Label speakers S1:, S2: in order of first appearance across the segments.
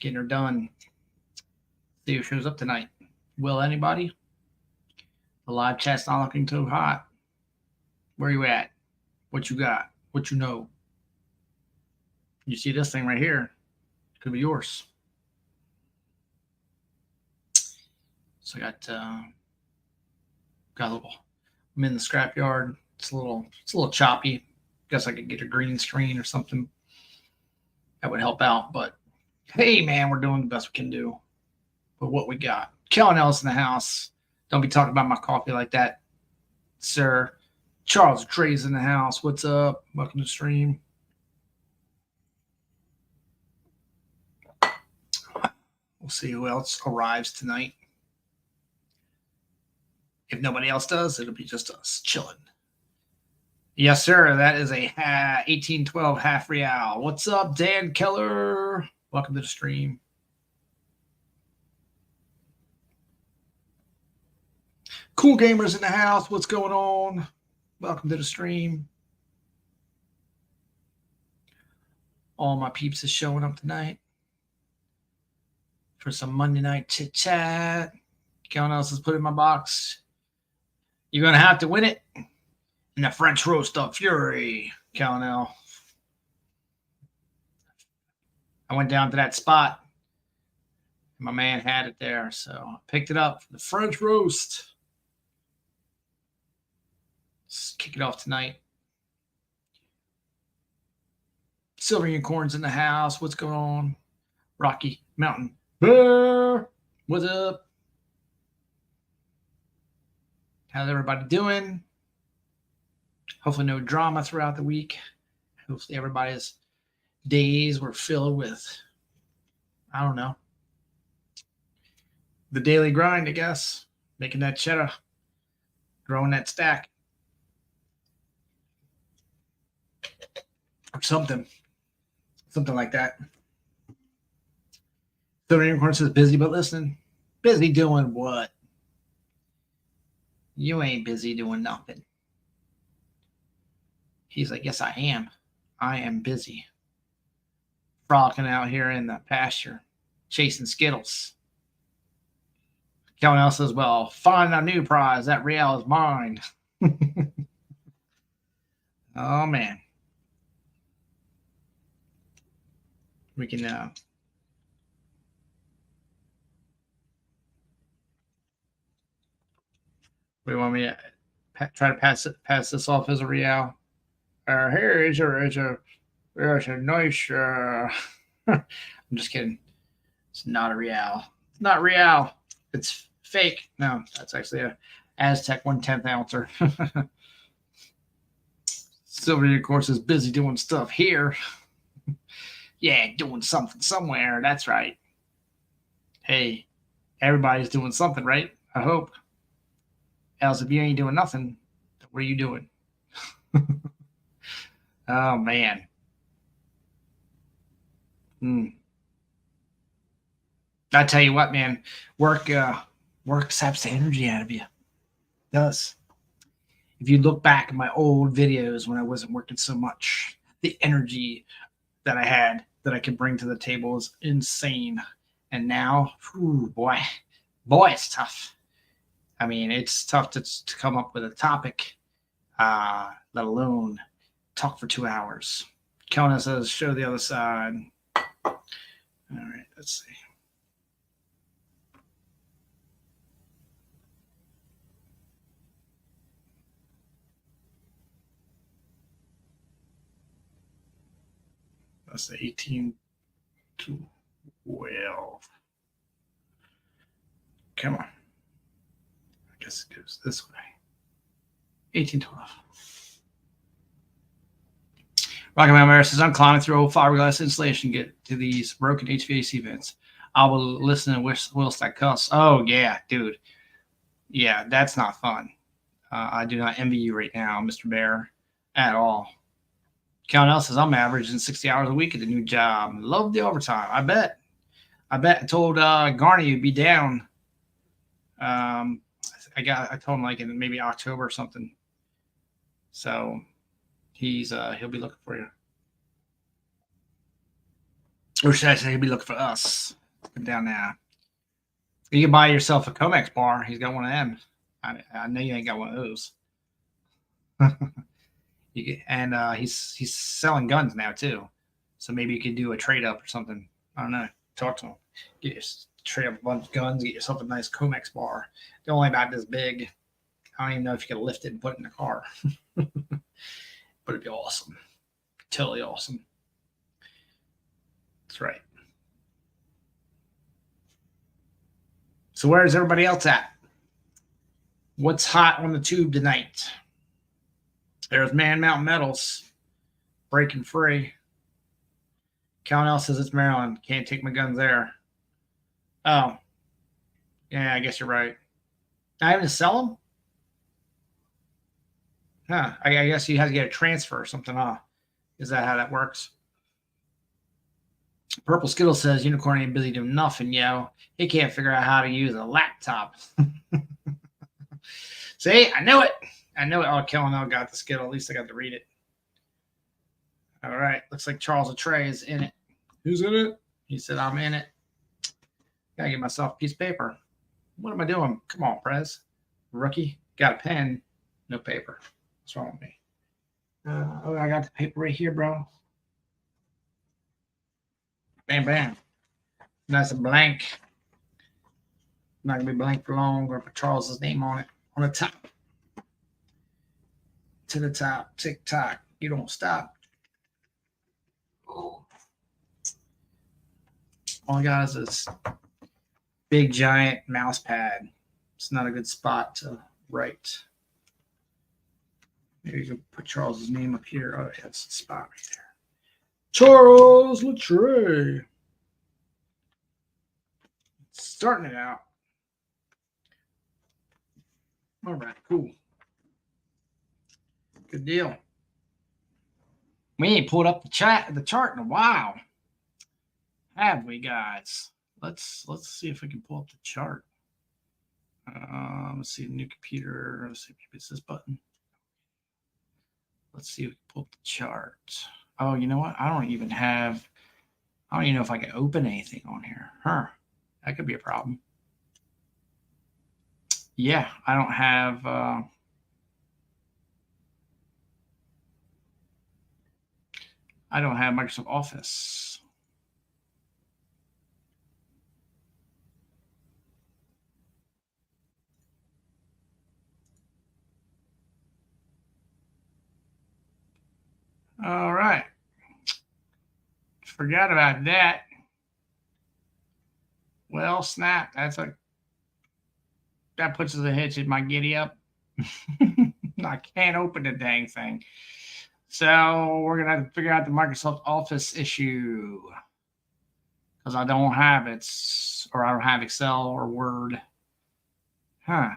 S1: Getting her done. See who shows up tonight. Will anybody? The live chat's not looking too hot. Where you at? What you got? What you know? You see this thing right here? Could be yours. So I got a little. I'm in the scrapyard. It's a little choppy. Guess I could get a green screen or something. That would help out. But hey, man, we're doing the best we can do. But what we got? Kellen Ellis in the house. Don't be talking about my coffee like that, sir. Charles Dre's in the house. What's up? Welcome to the stream. We'll see who else arrives tonight. If nobody else does, it'll be just us chilling. Yes, sir. That is a 1812 half real. What's up, Dan Keller? Welcome to the stream. Cool Gamers in the house. What's going on? Welcome to the stream. All my peeps is showing up tonight for some Monday night chit chat. Kellen else has put in my box. You're going to have to win it in the French roast of fury, Calnell. I went down to that spot. My man had it there, so I picked it up for the French roast. Let's kick it off tonight. Silver Unicorns in the house. What's going on? Rocky Mountain Bear. What's up? How's everybody doing? Hopefully no drama throughout the week. Hopefully everybody's days were filled with, I don't know, the daily grind, I guess. Making that cheddar. Growing that stack. Or something. Something like that. Silver Unicorn says busy but listening. Busy doing what? You ain't busy doing nothing. He's like, yes, I am. I am busy. Frolicking out here in the pasture, chasing Skittles. Kellen else says, well, find a new prize. That real is mine. Oh, man. We can what do you want me to try to pass this off as a real? Here is a nice. I'm just kidding. It's not a real. It's not real. It's fake. No, that's actually a Aztec 1/10 ouncer. Silver, of course, is busy doing stuff here. Yeah, doing something somewhere. That's right. Hey, everybody's doing something, right? I hope. Else, if you ain't doing nothing, what are you doing? Oh, man. I tell you what, man, work saps the energy out of you. It does. If you look back at my old videos when I wasn't working so much, the energy that I had that I could bring to the table is insane. And now, boy, it's tough. I mean, it's tough to come up with a topic, let alone talk for 2 hours. Kona says, show the other side. All right, let's see. That's the 1812. Come on. I guess it goes this way. 1812. Rocky Mountain Bear says, I'm climbing through old fiberglass insulation to get to these broken HVAC vents. I will listen and whilst I cuss. Oh, yeah, dude. Yeah, that's not fun. I do not envy you right now, Mr. Bear, at all. Count says, I'm averaging 60 hours a week at the new job. Love the overtime. I bet. I told Garney you'd be down. I told him like in maybe October or something. So he'll be looking for you. Or should I say he'd be looking for us? Come down now. You can buy yourself a Comex bar. He's got one of them. I know you ain't got one of those. He's selling guns now too. So maybe you could do a trade up or something. I don't know. Talk to him. Get your trade up a bunch of guns. Get yourself a nice Comex bar. They're only about this big. I don't even know if you could lift it and put it in the car. But it'd be awesome. Totally awesome. That's right. So where's everybody else at? What's hot on the tube tonight? There's Man Mountain Metals breaking free. Cal says it's Maryland. Can't take my guns there. Oh. Yeah, I guess you're right. Not even to sell them? Huh. I guess you have to get a transfer or something, huh? Is that how that works? Purple Skittle says Unicorn ain't busy doing nothing, yo. He can't figure out how to use a laptop. See, I knew it. I know it. Oh, Kellenel got the Skittle. At least I got to read it. All right. Looks like Charles Atray is in it. Who's in it? He said, I'm in it. Gotta get myself a piece of paper. What am I doing? Come on, Prez. Rookie. Got a pen. No paper. What's wrong with me? I got the paper right here, bro. Bam, bam. That's a blank. Not going to be blank for long. We're going to put Charles's name on it. On the top. To the top. Tick tock. You don't stop. All I got is this big giant mouse pad. It's not a good spot to write. Maybe you can put Charles's name up here. Oh, yeah, that's the spot right there. Charles Latray. Starting it out. All right, cool. Good deal. We ain't pulled up the chart in a while, have we, guys? Let's see if we can pull up the chart. Let's see, new computer. Let's see if it's this button. Let's see if we can pull up the chart. Oh, you know what? I don't even know if I can open anything on here. Huh. That could be a problem. Yeah, I don't have Microsoft Office. All right. Forgot about that. Well, snap. That puts us a hitch in my giddy up. I can't open the dang thing. So we're going to have to figure out the Microsoft Office issue. Because I don't have it. Or I don't have Excel or Word. Huh.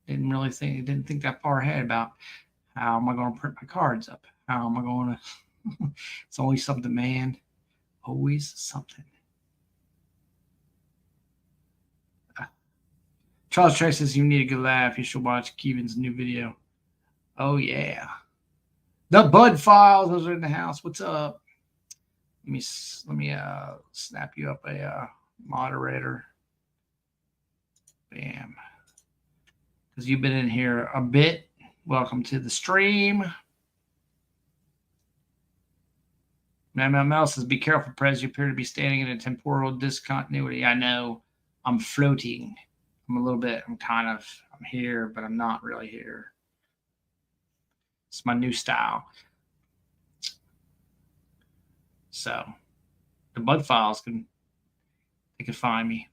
S1: Didn't think that far ahead about how am I going to print my cards up? How am I going to... It's always something, man. Always something. Charles Trey says you need a good laugh. You should watch Keevan's new video. Oh, yeah. The Bud Files. Those are in the house. What's up? Let me snap you up a moderator. Bam. Because you've been in here a bit. Welcome to the stream. Mel says, be careful, Prez. You appear to be standing in a temporal discontinuity. I know. I'm floating. I'm here, but I'm not really here. It's my new style. So the Bud Files can find me.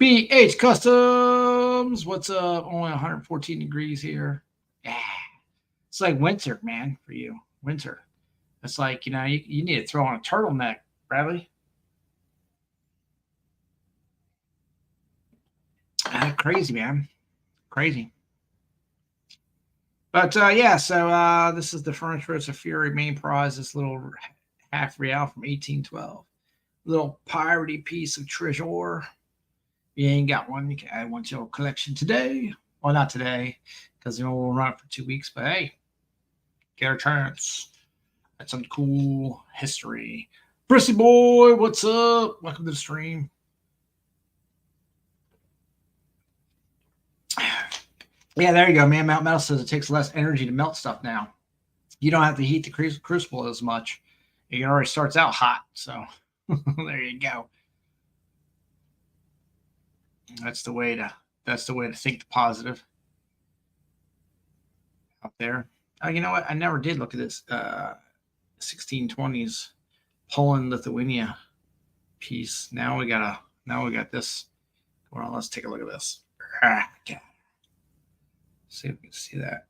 S1: BH Customs. What's up? Only 114 degrees here. Yeah. It's like winter, man, for you. Winter. It's like, you need to throw on a turtleneck, Bradley. Crazy, man. Crazy. But, so this is the Furniture It's a Fury main prize, this little half real from 1812. Little piratey piece of treasure. If you ain't got one, you can add one to your collection today. Well, not today, because we'll run it for 2 weeks. But, hey, get a chance. That's some cool history Prissy boy, what's up? Welcome to the stream. Yeah, there you go, man. Mount Metal says it takes less energy to melt stuff now. You don't have to heat the crucible as much. It already starts out hot, so there you go. That's the way to think the positive out there. Oh, you know what? I never did look at this 1620s Poland Lithuania piece. Now we got this. Well, let's take a look at this. See if we can see that.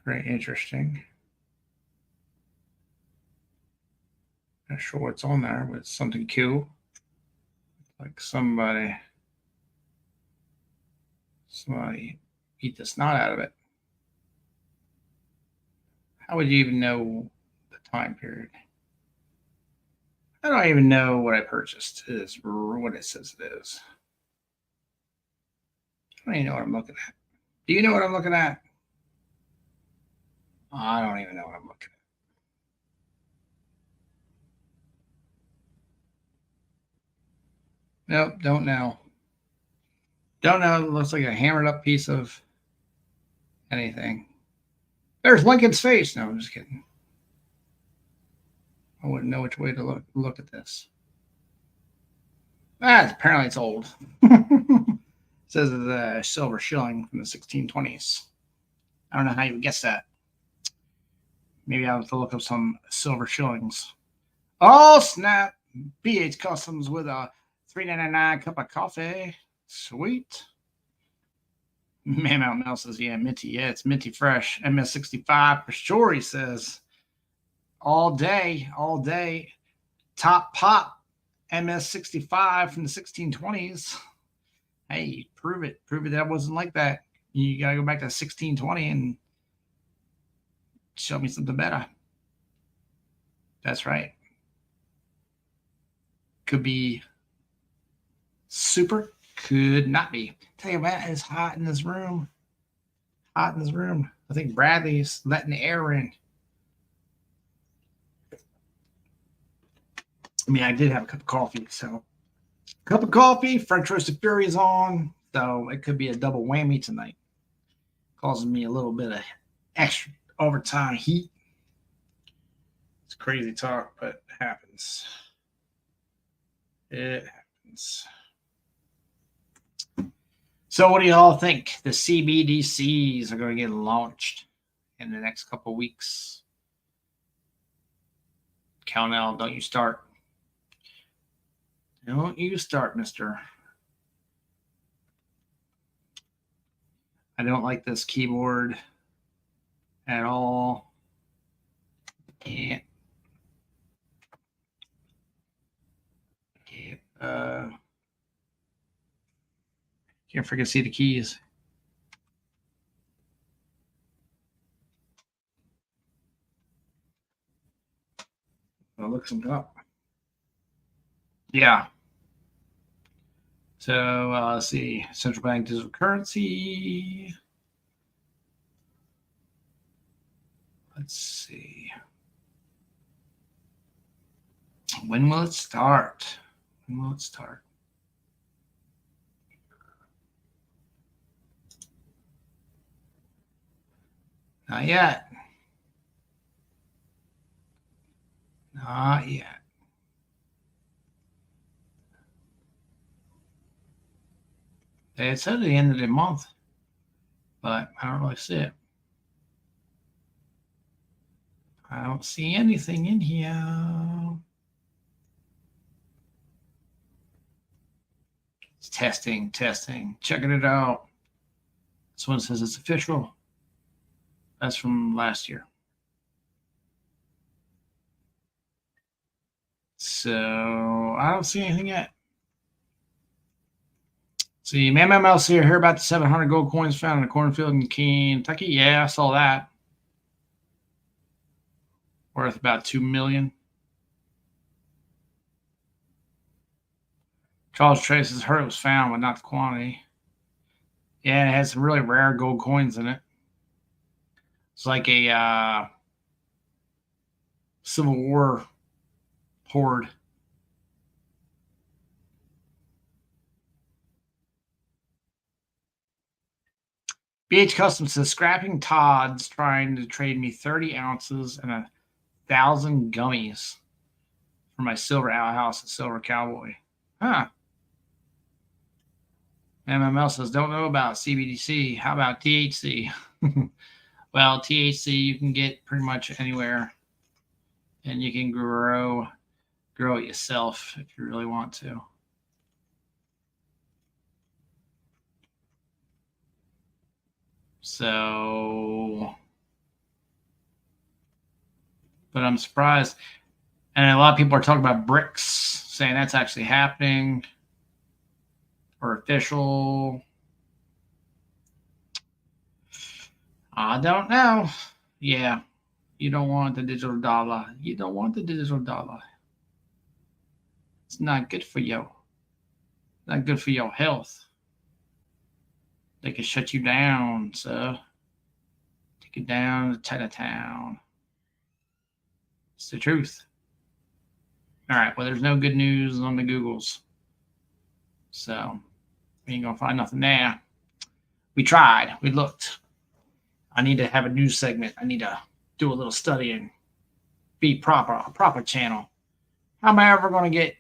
S1: Very interesting. Not sure what's on there, but it's something cool. Like somebody beat the snot out of it. How would you even know the time period? I don't even know what I purchased is what it says it is. I don't even know what I'm looking at. Do you know what I'm looking at? I don't even know what I'm looking at. Nope, don't know. Don't know. It looks like a hammered up piece of anything. There's Lincoln's face. No, I'm just kidding. I wouldn't know which way to look at this. Apparently it's old. It says it's a silver shilling from the 1620s. I don't know how you would guess that. Maybe I'll have to look up some silver shillings. Oh, snap. BH Customs with a $3.99 cup of coffee. Sweet. Man Out Mel says, yeah, minty. Yeah, it's minty fresh. MS65 for sure, he says. All day. Top pop. MS65 from the 1620s. Hey, prove it. Prove it that wasn't like that. You got to go back to 1620 and show me something better. That's right. Could be super, could not be. Tell you what, it's hot in this room. I think Bradley's letting the air in. I mean, I did have a cup of coffee, so cup of coffee, French roasted fury is on, so it could be a double whammy tonight, causing me a little bit of extra overtime heat. It's crazy talk, but it happens. It happens. So what do you all think? The CBDCs are going to get launched in the next couple of weeks. Cal, don't you start. Don't you start, mister. I don't like this keyboard at all. Can't freaking see the keys. I'll look something up. Yeah. So let's see. Central bank digital currency. Let's see. When will it start? Not yet. It said at the end of the month, but I don't really see it. I don't see anything in here. It's testing, checking it out. This one says it's official. That's from last year. So I don't see anything yet. See, Man Mouse here. Hear about the 700 gold coins found in a cornfield in Kentucky? Yeah, I saw that. Worth about $2 million. Charles Traces heard it was found, but not the quantity. Yeah, it has some really rare gold coins in it. It's like a Civil War hoard. BH Customs says scrapping Todd's trying to trade me 30 ounces and 1,000 gummies for my silver outhouse and silver cowboy. Huh. MML says don't know about CBDC. How about THC? Well, THC you can get pretty much anywhere, and you can grow it yourself if you really want to. So, but I'm surprised. And a lot of people are talking about bricks, saying that's actually happening or official. I don't know. Yeah, you don't want the digital dollar. You don't want the digital dollar. It's not good for you. Not good for your health. They can shut you down, so take it down to Chinatown. It's the truth. All right, well, there's no good news on the Googles. So we ain't going to find nothing there. We tried. We looked. I need to have a news segment. I need to do a little study and be proper, a proper channel. How am I ever going to get,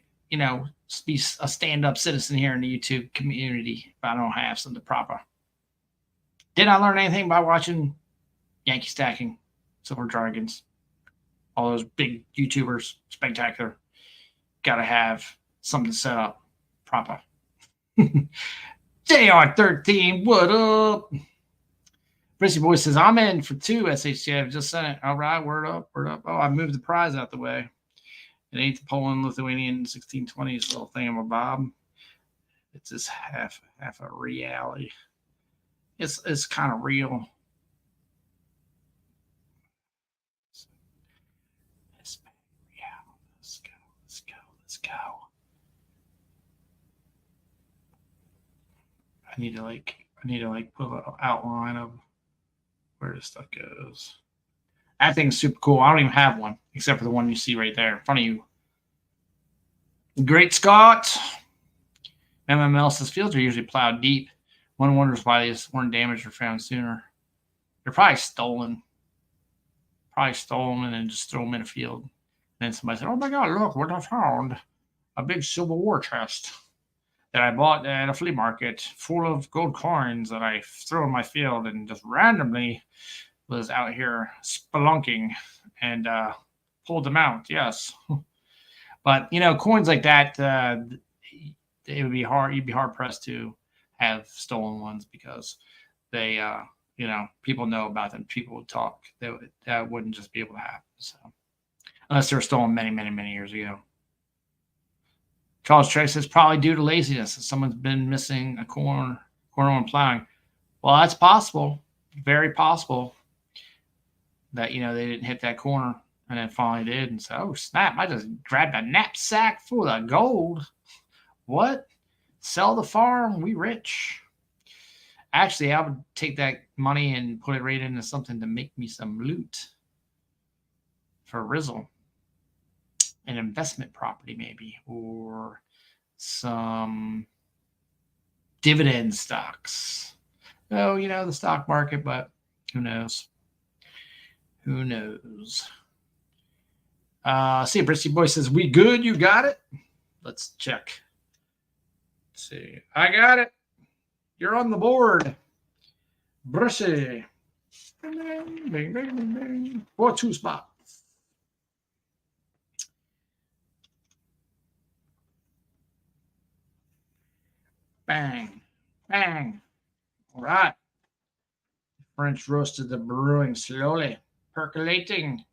S1: be a stand-up citizen here in the YouTube community if I don't have something proper? Did I learn anything by watching Yankee Stacking, Silver Dragons, all those big YouTubers, spectacular? Got to have something set up proper. JR13, what up? Brissy Boy says, I'm in for 2 SHTF. Just sent it. All right, word up, word up. Oh, I moved the prize out the way. It ain't the Poland-Lithuanian 1620s little thingamabob. It's just half a reality. It's kind of real. Let's go. I need to put an outline of where this stuff goes. That thing's super cool. I don't even have one except for the one you see right there in front of you. Great Scott. MML says fields are usually plowed deep. One wonders why these weren't damaged or found sooner. They're probably stolen. And then just throw them in a field. And then somebody said, oh my God, look what I found. A big Civil War chest that I bought at a flea market full of gold coins that I threw in my field and just randomly was out here spelunking and pulled them out. Yes. But, coins like that, it would be hard. You'd be hard pressed to have stolen ones because they, people know about them. People would talk. That wouldn't just be able to happen. So, unless they were stolen many, many, many years ago. Charles Trey says probably due to laziness. Someone's been missing a corner when plowing. Well, that's possible. Very possible that, they didn't hit that corner and then finally did and said, oh, snap, I just grabbed a knapsack full of gold. What? Sell the farm. We rich. Actually, I would take that money and put it right into something to make me some loot for Rizzle. An investment property maybe, or some dividend stocks. Oh, the stock market, but who knows? Who knows? See, Brissy Boy says, we good? You got it? Let's check. Let's see. I got it. You're on the board. Brissy. Bing, bing, bing, bing. For 2 spots. Bang. Bang. All right. French roasted the brewing slowly, percolating.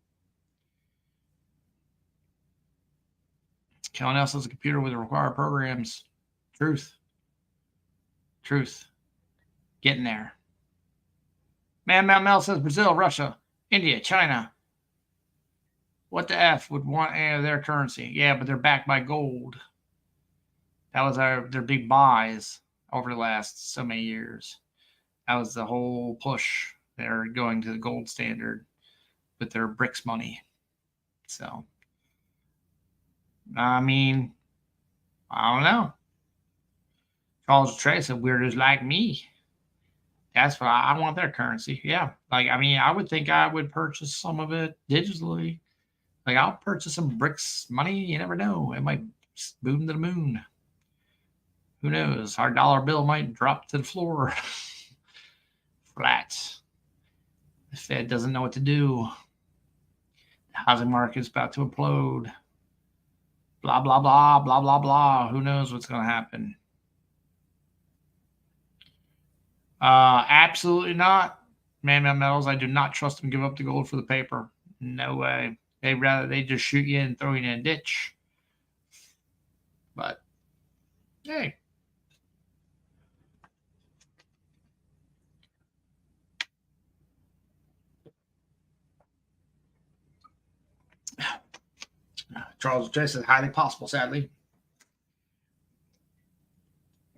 S1: Kellen else has a computer with required programs. Truth. Getting there. Man Mel says Brazil, Russia, India, China. What the F would want any of their currency? Yeah, but they're backed by gold. That was their big buys over the last so many years. That was the whole push. They're going to the gold standard with their BRICS money. So, I mean, I don't know. Charles Trace said, weirdos like me. That's what I want their currency. Yeah. Like, I mean, I would think I would purchase some of it digitally. Like, I'll purchase some bricks money. You never know. It might boom to the moon. Who knows? Our dollar bill might drop to the floor flat. The Fed doesn't know what to do. The housing market's about to implode. Blah, blah, blah, blah, blah, blah. Who knows what's going to happen? Absolutely not. Man Metals, I do not trust them to give up the gold for the paper. No way. They just shoot you and throw you in a ditch. But hey. Charles J says highly possible, sadly.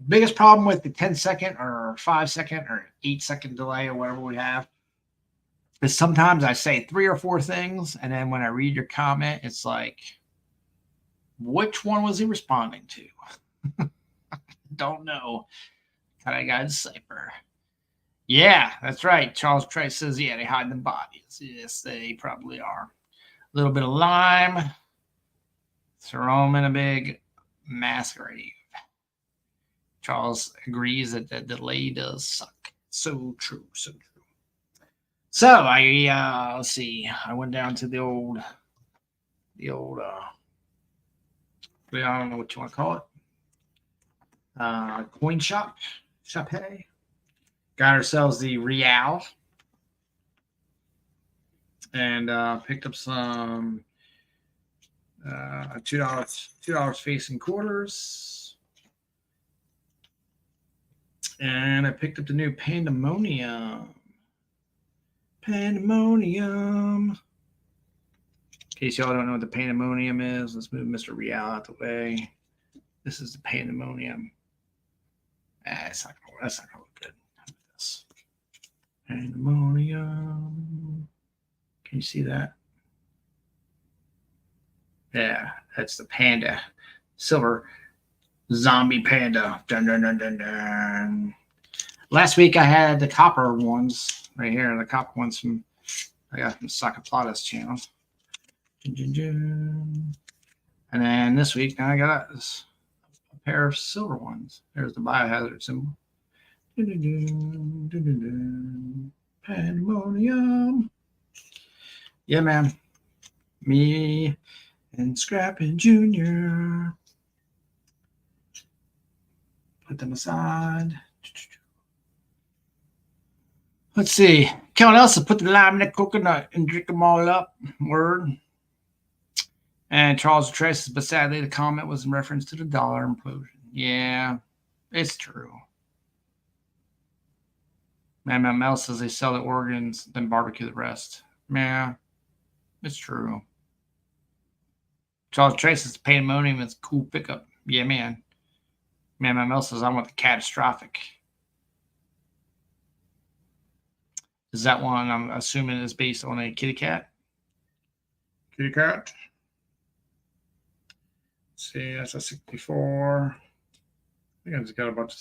S1: Biggest problem with the 10-second or 5-second or 8-second delay or whatever we have is sometimes I say 3 or 4 things, and then when I read your comment, it's like, which one was he responding to? Don't know. I got a cipher. Yeah, that's right. Charles Trace says, yeah, they hide the bodies. Yes, they probably are. A little bit of lime. Throw them in a big mass grave. Charles agrees that the delay does suck. So true, so true. So I let's see. I went down to the old I don't know what you want to call it. Coin shop. Got ourselves the real. And picked up some $2 facing quarters. And I picked up the new Pandemonium. In case y'all don't know what the Pandemonium is, let's move Mr. Real out the way. This is the Pandemonium. That's not gonna look good. How about this? Pandemonium. Can you see that? Yeah, that's the panda. Silver zombie panda. Dun, dun, dun, dun, dun. Last week I had the copper ones right here. The copper ones I got from Sakaplata's channel. Dun, dun, dun. And then this week I got a pair of silver ones. There's the biohazard symbol. Dun, dun, dun, dun, dun, dun. Pandemonium. Yeah, man. Me and Scrappin' Jr. Put them aside. Let's see. Kelvin Elsa put the lime in the coconut and drink them all up. Word. And Charles Traces, but sadly the comment was in reference to the dollar implosion. Yeah, it's true. Man Mel says they sell the organs, then barbecue the rest. Yeah, it's true. Charles Traces, Pandemonium is a cool pickup. Yeah, man. Man Mel says I want the catastrophic. Is that one I'm assuming is based on a kitty cat? Kitty cat. Let's see, that's a 64. I think I just got a bunch of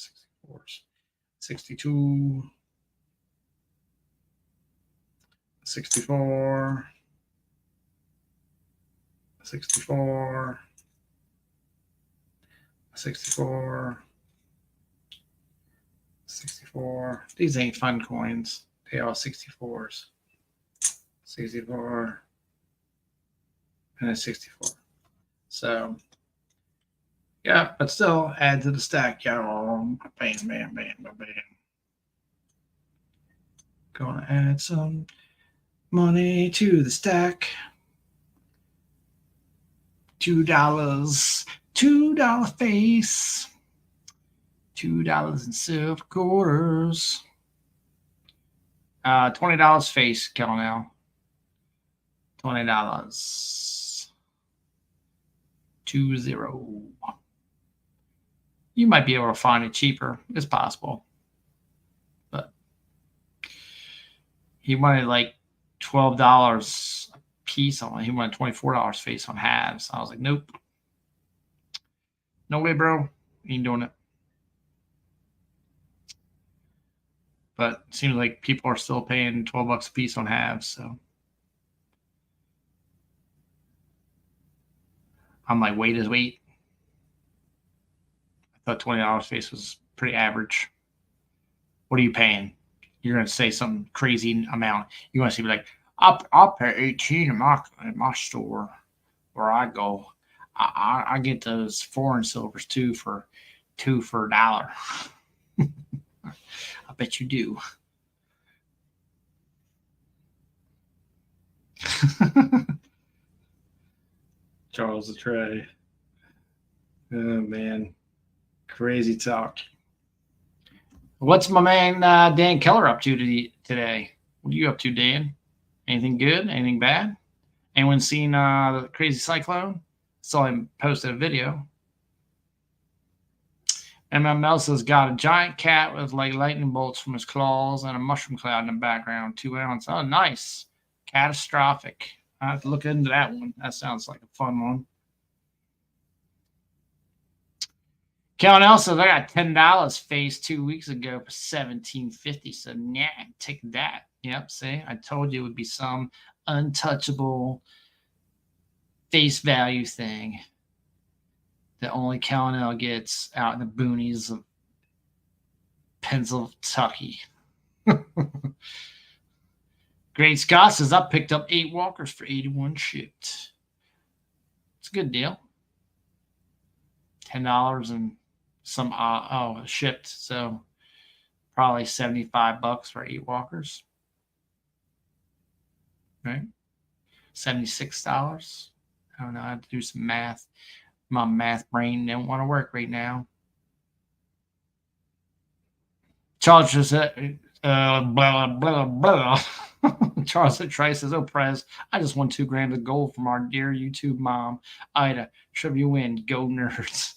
S1: 64s. 62. 64. 64. 64. 64. These ain't fun coins. They are 64s. 64. And a 64. So, yeah, but still add to the stack, y'all. Bam, bam, bam, bam, bam. Gonna add some money to the stack. $2. $2 face. $2 in silver quarters. $20 face, Kel now. $20. 20. You might be able to find it cheaper. It's possible. But he wanted like $12 piece on it. He wanted $24 face on halves. I was like, nope. No way, bro. Ain't doing it. But it seems like people are still paying $12 a piece on halves. So I'm like, weight is weight. I thought $20 face was pretty average. What are you paying? You're going to say some crazy amount. You want to be like, I'll pay 18 in my store where I go. I get those foreign silvers too for $1. I bet you do. Charles the Tray. Oh man, crazy talk. What's my man Dan Keller up to today? What are you up to, Dan? Anything good? Anything bad? Anyone seen the crazy cyclone? Saw him posted a video. MML has got a giant cat with like lightning bolts from his claws and a mushroom cloud in the background. 2 ounce. Oh, nice. Catastrophic. I have to look into that one. That sounds like a fun one. Cal Nelson, I got $10 face 2 weeks ago for $17.50. So yeah, take that. Yep, see, I told you it would be some untouchable face value thing that only Cal gets out in the boonies of Pennsylvania. Great Scott says I picked up 8 walkers for 81 shipped. It's a good deal. $10 and some shipped, so probably $75 for 8 walkers. Right? $76. I don't know. I have to do some math. My math brain don't want to work right now. Charles just blah blah blah. Charles at Trice says, "Oh, Prez, I just won $2,000 of gold from our dear YouTube mom, Ida. Trivia win, go Nerds."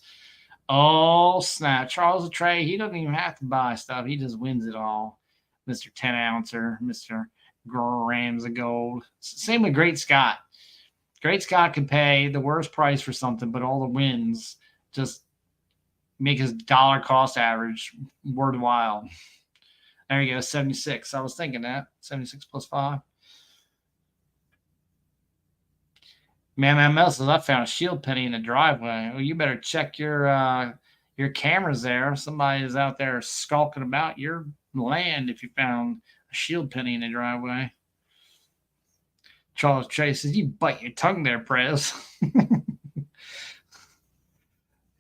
S1: Oh snap! Charles at Trey, he doesn't even have to buy stuff; he just wins it all. Mr. 10 ouncer, Mr. Grams of gold. Same with Great Scott. Great Scott can pay the worst price for something, but all the wins just make his dollar cost average worthwhile. There you go, 76. I was thinking that 76 plus 5. Man says I found a shield penny in the driveway. Well, you better check your cameras there. Somebody is out there skulking about your land if you found a shield penny in the driveway. Charles Chase says, "You bite your tongue there, Prez."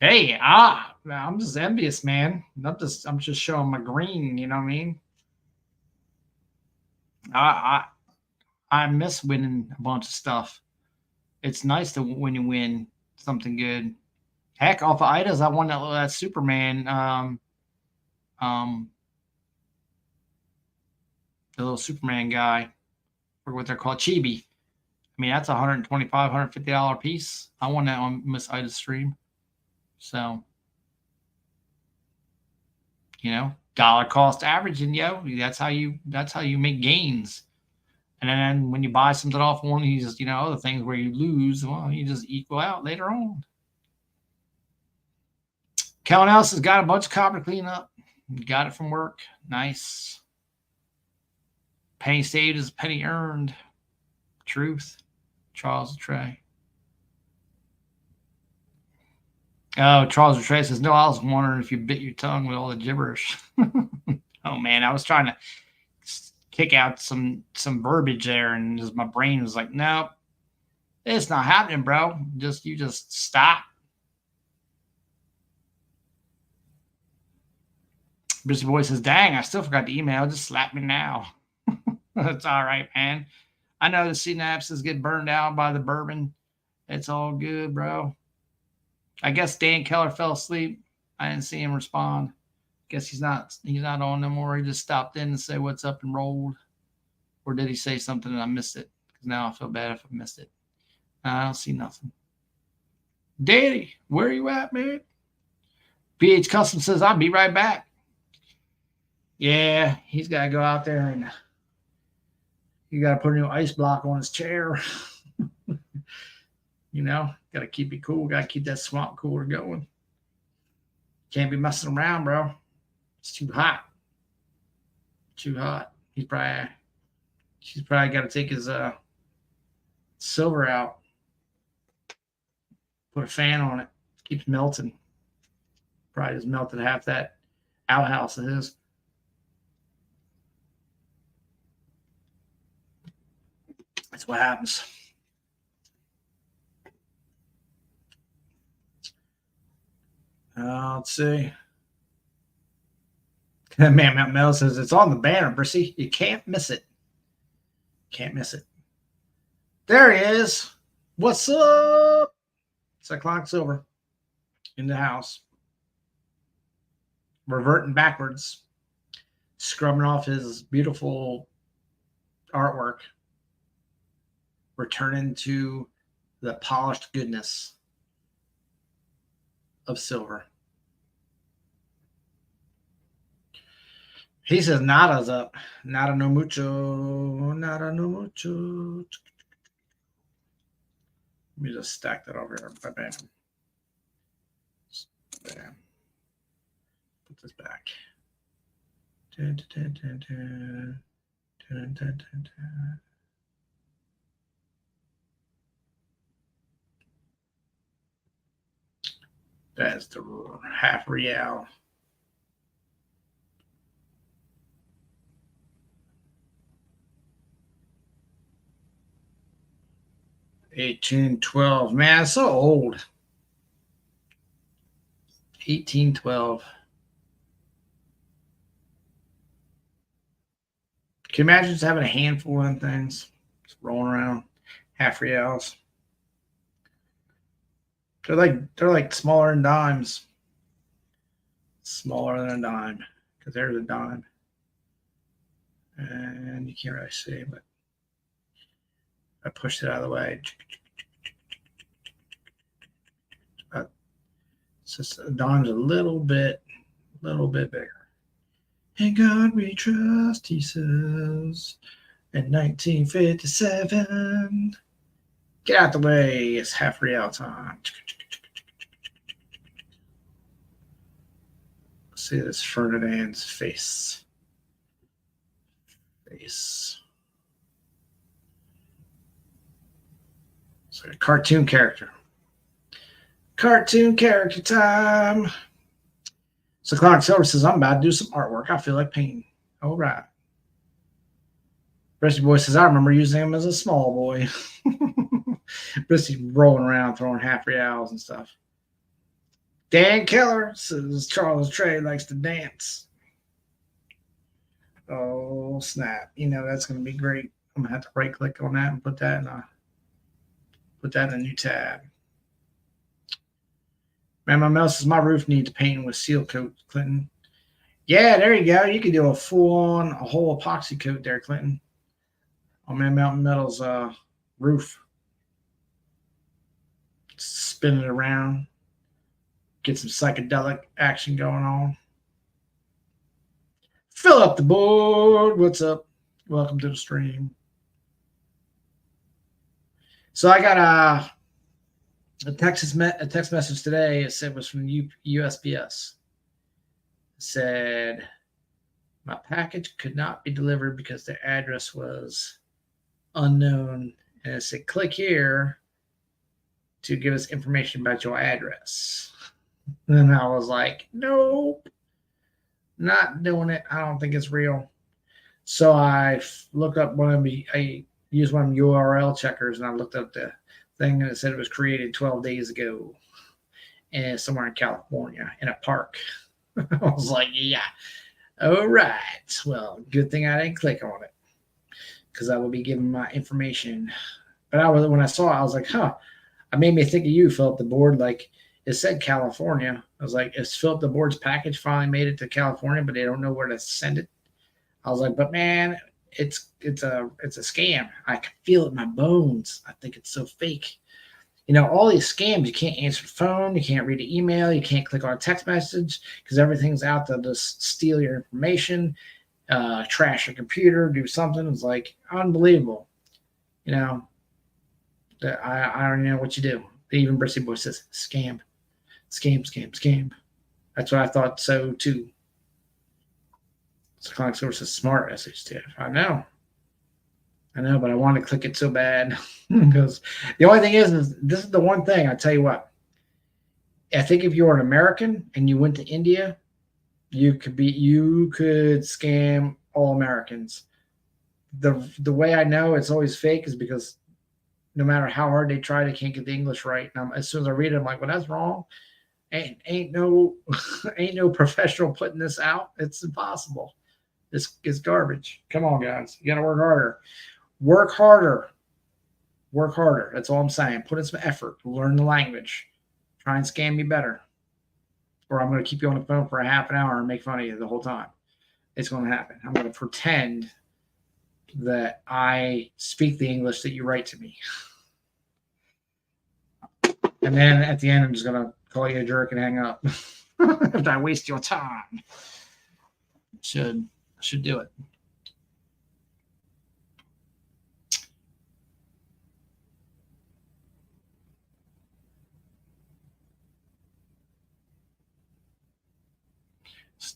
S1: Hey, I'm just envious, man. I'm just showing my green. You know what I mean? I miss winning a bunch of stuff. It's nice to when you win something good. Heck, off of Ida's, I won that Superman. The little Superman guy, or what they're called, Chibi. I mean, that's $125, $150 piece. I won that on Miss Ida's stream. So, dollar cost averaging, that's how you make gains. And then when you buy something off one of these, other things where you lose, well, you just equal out later on. Kellen Ellis has got a bunch of copper to clean up. Got it from work. Nice. Penny saved is a penny earned. Truth. Charles Trey. Oh, Charles Trey says, "No, I was wondering if you bit your tongue with all the gibberish." Oh, man, I was trying to kick out some verbiage there, and my brain was like, "Nope, it's not happening, bro. You just stop." Busy Boy says, "Dang, I still forgot the email. Just slap me now." That's all right, man. I know the synapses get burned out by the bourbon. It's all good, bro. I guess Dan Keller fell asleep. I didn't see him respond. Guess he's not on no more. He just stopped in and said what's up and rolled. Or did he say something and I missed it? Because now I feel bad if I missed it. I don't see nothing. Daddy, where are you at, man? PH Custom says, "I'll be right back." Yeah, he's got to go out there and you got to put a new ice block on his chair. You know, got to keep it cool. Got to keep that swamp cooler going. Can't be messing around, bro. It's too hot. Too hot. She's probably got to take his silver out. Put a fan on it. Keeps melting. Probably just melted half that outhouse of his. That's what happens. Let's see. Man, Mount Mel says it's on the banner, Brissy. You can't miss it. Can't miss it. There he is. What's up? It's o'clock silver in the house. Reverting backwards. Scrubbing off his beautiful artwork. Returning to the polished goodness of silver. He says nada's up. Nada no mucho. Nada no mucho. Let me just stack that over here. Bam. Bam. Put this back. Dun, dun, dun, dun, dun, dun, dun, dun. That's the half real. $18.12. Man, it's so old. $18.12. Can you imagine just having a handful of them things just rolling around? Half reals. They're like smaller than dimes. Smaller than a dime. Because there's a dime. And you can't really see, but I pushed it out of the way. It's just a dime's a little bit bigger. In God we trust, he says. In 1957. Get out the way. It's half real time. See this Ferdinand's face. So a cartoon character. Cartoon character time. So Clark Silver says, I'm about to do some artwork. I feel like painting. All right. Brissy Boy says, I remember using him as a small boy. Brissy rolling around, throwing half reals and stuff. Dan Keller says, Charles Trey likes to dance. Oh, snap. You know, that's going to be great. I'm going to have to right click on that and put that in a new tab. Man, my mouse says, my roof needs painting with seal coat, Clinton. Yeah, there you go. You could do a full-on, a whole epoxy coat there, Clinton. On Man Mountain Metal's roof. Spin it around. Get some psychedelic action going on. Fill up the board. What's up? Welcome to the stream. So I got a text message today. It said it was from USPS. It said my package could not be delivered because the address was unknown. And it said, click here to give us information about your address. And I was like, nope, not doing it. I don't think it's real. So I looked up I used one of the URL checkers, and I looked up the thing, and it said it was created 12 days ago and somewhere in California in a park. I was like, yeah, all right. Well, good thing I didn't click on it because I would be giving my information. But when I saw it, I was like, huh. It made me think of you, Philip the Board. Like, it said California. I was like, is Philip the Board's package finally made it to California, but they don't know where to send it? I was like, but man, it's a scam. I can feel it in my bones. I think it's so fake. You know, all these scams, you can't answer the phone, you can't read an email, you can't click on a text message because everything's out to just steal your information, trash your computer, do something. It's like unbelievable. You know, I don't know what you do. Even Brissy Boy says scam, scam, scam, scam. That's what I thought so too. So Client Source is smart SHTF. I know, but I want to click it so bad because the only thing is this is the one thing I tell you what. I think if you're an American and you went to India, you could scam all Americans. The way I know it's always fake is because no matter how hard they try, they can't get the English right. And as soon as I read it, I'm like, well, that's wrong. Ain't no professional putting this out. It's impossible. This is garbage. Come on, guys. You got to work harder. Work harder. Work harder. That's all I'm saying. Put in some effort. Learn the language. Try and scam me better. Or I'm going to keep you on the phone for a half an hour and make fun of you the whole time. It's going to happen. I'm going to pretend that I speak the English that you write to me. And then at the end, I'm just going to call you a jerk and hang up. If I waste your time. Should do it.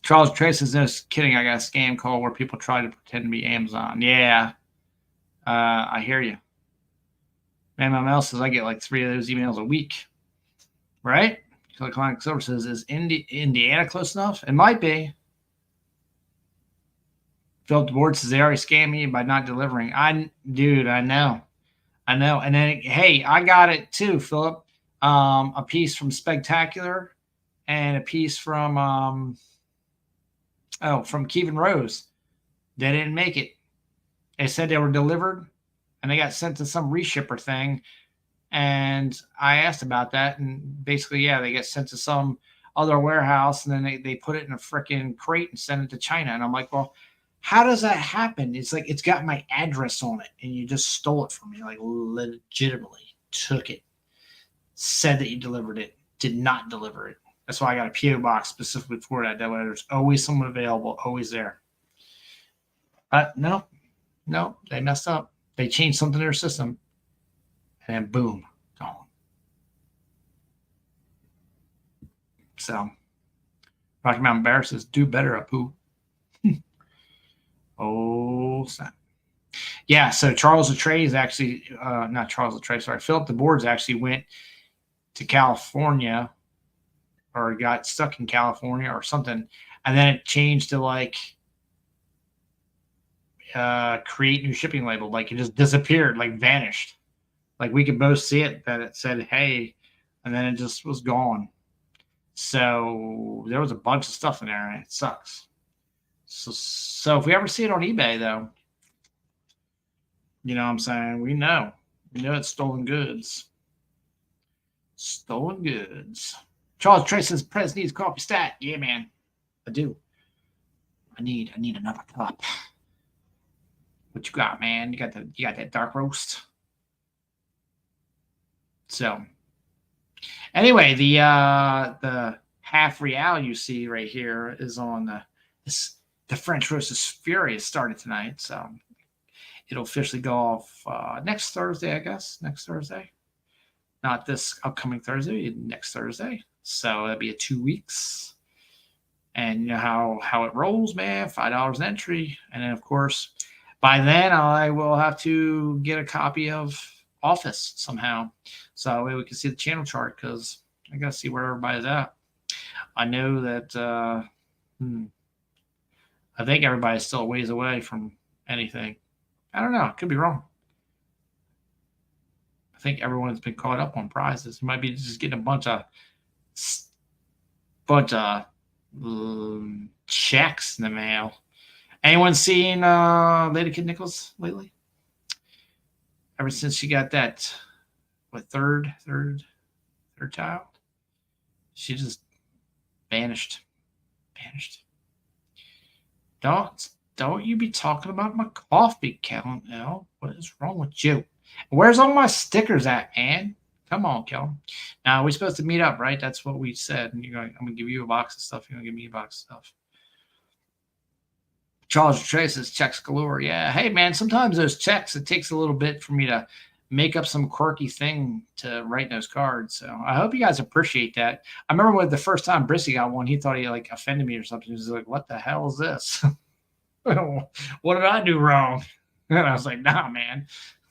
S1: Charles Trace is just kidding. I got a scam call where people try to pretend to be Amazon. Yeah. I hear you. Man, my mail says I get like 3 of those emails a week. Right? So the client services is Indiana close enough? It might be. Philip DeBoard says they already scammed me by not delivering. Dude, I know. And then, hey, I got it too, Philip. A piece from Spectacular and a piece from Kevin Rose. They didn't make it. They said they were delivered and they got sent to some reshipper thing. And I asked about that. And basically, yeah, they get sent to some other warehouse and then they put it in a freaking crate and send it to China. And I'm like, well, how does that happen? It's like it's got my address on it and you just stole it from me. Like legitimately took it, said that you delivered it, did not deliver it. That's why I got a PO box specifically for that. That way there's always someone available, always there. But no, they messed up. They changed something in their system and then boom, gone. So Rocky Mountain Bear says, do better, Apu. Oh, snap. Yeah, so Charles Latrey is actually, not Charles Latrey, sorry, Philip DeBoards actually went to California or got stuck in California or something. And then it changed to like create new shipping label. Like it just disappeared, like vanished. Like we could both see it that it said, hey, and then it just was gone. So there was a bunch of stuff in there and it sucks. So if we ever see it on eBay, though, you know what I'm saying? We know it's stolen goods. Stolen goods. Charles Trace says, Prez needs coffee stat. Yeah, man. I do. I need another cup. What you got, man? You got that dark roast. So anyway, the half real you see right here is on the French roast is furious started tonight. So it'll officially go off next Thursday, I guess. Next Thursday. Not this upcoming Thursday, next Thursday. So that'll be 2 weeks. And you know how it rolls, man. $5 an entry. And then, of course, by then I will have to get a copy of Office somehow. So that way we can see the channel chart because I got to see where everybody's at. I know that I think everybody's still a ways away from anything. I don't know. Could be wrong. I think everyone's been caught up on prizes. You might be just getting a bunch of checks in the mail. Anyone seen Lady Kid Nichols lately? Ever since she got that, third child, she just vanished. Don't you be talking about my coffee count now? What is wrong with you? Where's all my stickers at, man? Come on, Kel. Now we're supposed to meet up, right? That's what we said. And I'm gonna give you a box of stuff. You're gonna give me a box of stuff. Charles Trace says checks galore. Yeah. Hey, man, sometimes those checks, it takes a little bit for me to make up some quirky thing to write those cards. So I hope you guys appreciate that. I remember when the first time Brissy got one, he thought he like offended me or something. He was like, "What the hell is this? What did I do wrong?" And I was like, "Nah, man,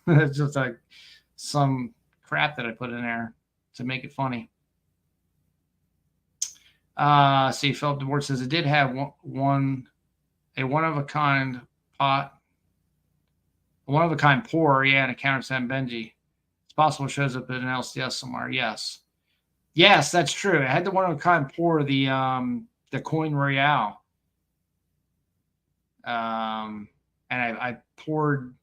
S1: it's just like some crap that I put in there to make it funny." See, Philip DeWart says it did have a one of a kind pot, a one of a kind pour, yeah, and a counter San Benji. It's possible it shows up in an LCS somewhere. Yes. Yes, that's true. It had the one of a kind pour, the Coin Royale. And I poured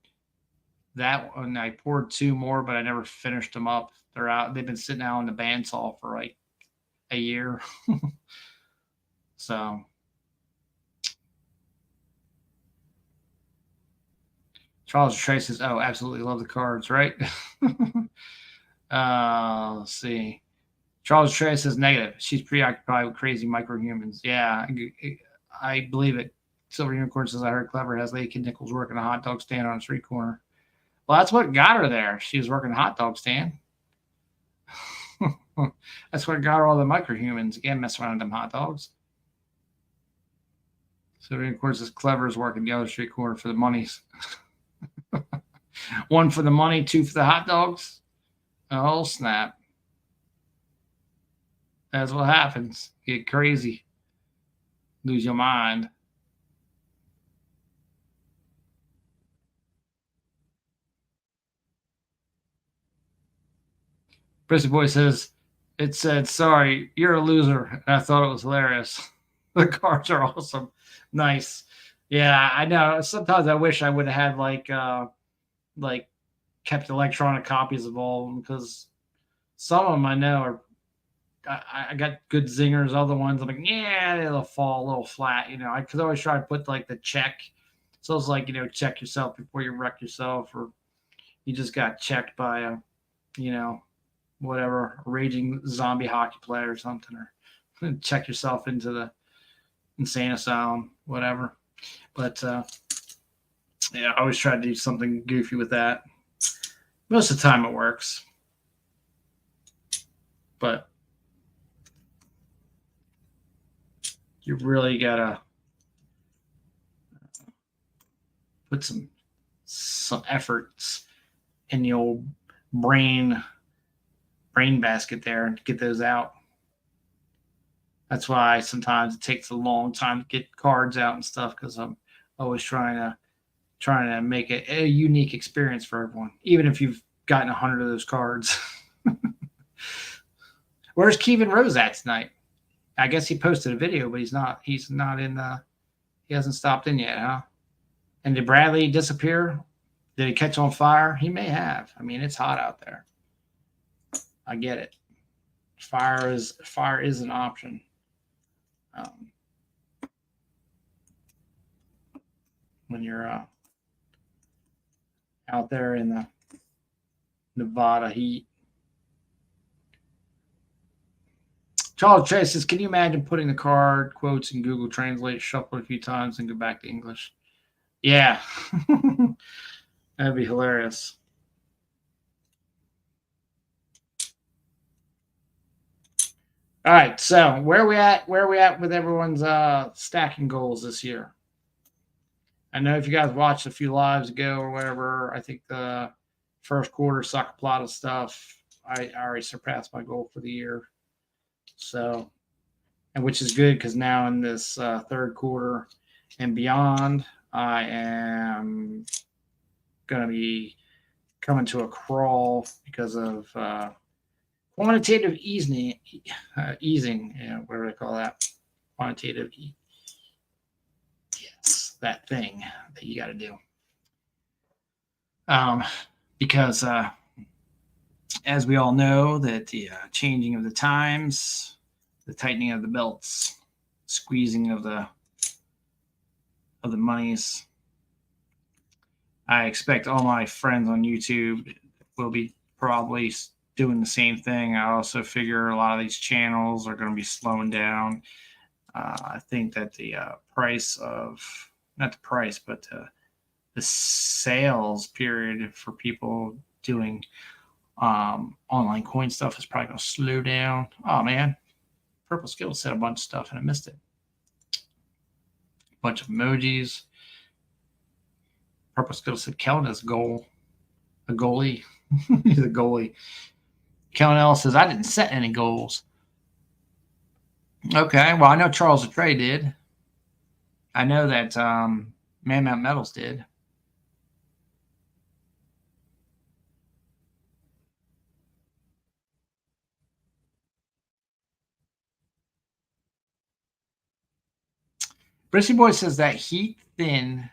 S1: that one. I poured two more, but I never finished them up. They're out. They've been sitting out in the bandsaw for like a year. So Charles Trey says, "Oh, absolutely love the cards, right?" Let's see. Charles Trey says negative. She's preoccupied with crazy microhumans. Yeah, I believe it. Silver Unicorn says, "I heard Clever has Lady Kid Nichols working a hot dog stand on a street corner." Well, that's what got her there. She was working a hot dog stand. That's what got her all the microhumans. Again, mess around with them hot dogs. Silver Unicorn says, "Clever is working the other street corner for the monies." One for the money, two for the hot dogs. Oh, snap. That's what happens. Get crazy. Lose your mind. Prissy Boy says, "It said, sorry, you're a loser." And I thought it was hilarious. The cards are awesome. Nice. Yeah, I know. Sometimes I wish I would have had like kept electronic copies of all of them, because some of them I know are, I got good zingers. Other ones I'm like, yeah, they'll fall a little flat. I could always try to put like the check. So it's like, check yourself before you wreck yourself, or you just got checked by whatever, a raging zombie hockey player or something, or check yourself into the insane asylum, whatever. But yeah, I always try to do something goofy with that. Most of the time it works. But you really gotta put some efforts in the old brain basket there and get those out. That's why sometimes it takes a long time to get cards out and stuff, because I'm always trying to make it a unique experience for everyone, even if you've gotten 100 of those cards. Where's Kevin Rose at tonight? I guess he posted a video, but he's not in the, he hasn't stopped in yet, huh? And did Bradley disappear? Did he catch on fire? He may have. I mean, it's hot out there. I get it. Fire is an option. When you're out there in the Nevada heat. Charles Chase says, "Can you imagine putting the card quotes in Google Translate, shuffle it a few times, and go back to English?" Yeah. That'd be hilarious. All right, so where are we at with everyone's stacking goals this year? I know if you guys watched a few lives ago or whatever, I think the first quarter Soccer Plata stuff, I already surpassed my goal for the year. So, and which is good, because now in this third quarter and beyond, I am going to be coming to a crawl because of quantitative easing, whatever they call that, quantitative. Yes, that thing that you got to do. Because as we all know, that the changing of the times, the tightening of the belts, squeezing of the monies. I expect all my friends on YouTube will be probably doing the same thing. I also figure a lot of these channels are going to be slowing down. I think that the price of, not the price, but the sales period for people doing online coin stuff is probably going to slow down. Oh, man. Purple Skill said a bunch of stuff, and I missed it. Bunch of emojis. Purple Skill said Kellen is a goalie. He's a goalie. Kellen L says, I didn't set any goals. Okay, well, I know Charles Atray did. I know that Man Mount Metals did. Brissy Boy says that heat thin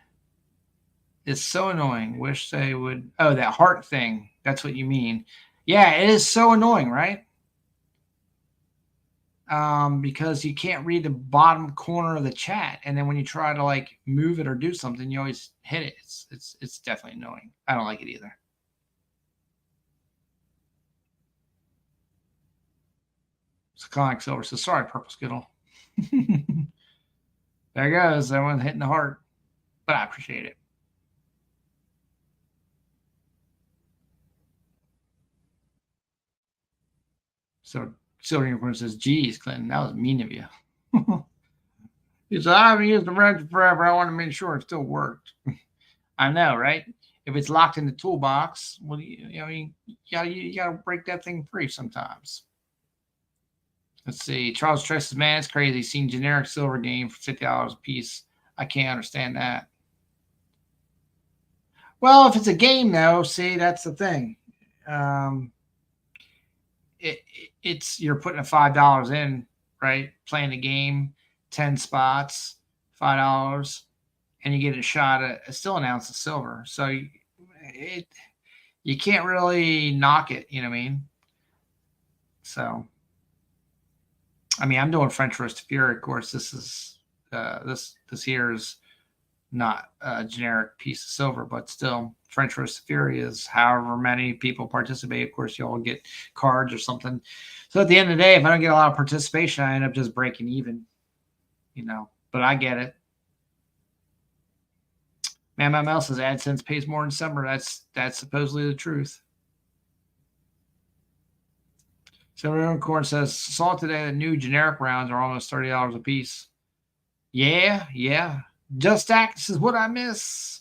S1: is so annoying. Wish they would. Oh, that heart thing. That's what you mean. Yeah, it is so annoying, right? Because you can't read the bottom corner of the chat, and then when you try to like move it or do something, you always hit it. It's definitely annoying. I don't like it either. Sonic Silver says, sorry, Purple Skittle. There goes. Everyone hitting the heart. But I appreciate it. So Silver Unicorn says, geez, Clinton, that was mean of you. He said, I haven't used the wrench forever. I want to make sure it still worked. I know, right? If it's locked in the toolbox, well, you gotta break that thing free sometimes. Let's see. Charles Tress says, man, it's crazy. Seeing generic silver game for $50 a piece. I can't understand that. Well, if it's a game, though, see, that's the thing. It's you're putting a $5 in, right? Playing the game, 10 spots, $5, and you get a shot at still an ounce of silver. So you can't really knock it, you know what I mean? So, I mean, I'm doing French roast Fury. Of course, this is this here is not a generic piece of silver, but still, French roast Fury is however many people participate. Of course, you all get cards or something. So at the end of the day, if I don't get a lot of participation, I end up just breaking even, you know. But I get it. Man, my mouse says AdSense pays more in summer. That's supposedly the truth. Silver Unicorn says, saw today that new generic rounds are almost $30 a piece. Yeah. Just Act is what I miss.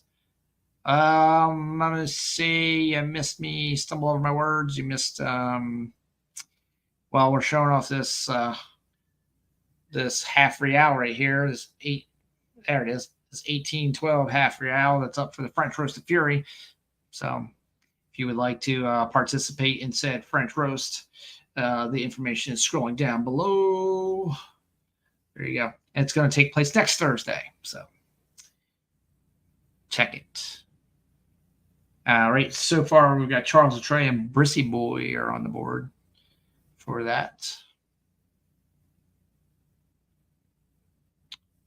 S1: I'm gonna say you missed me. Stumble over my words. You missed. Well, we're showing off this this half real right here. This there it is. This 1812 half real that's up for the French roast of Fury. So, if you would like to participate in said French roast, the information is scrolling down below. There you go. And it's going to take place next Thursday. So check it. All right. So far, we've got Charles Atray and Brissy Boy are on the board for that.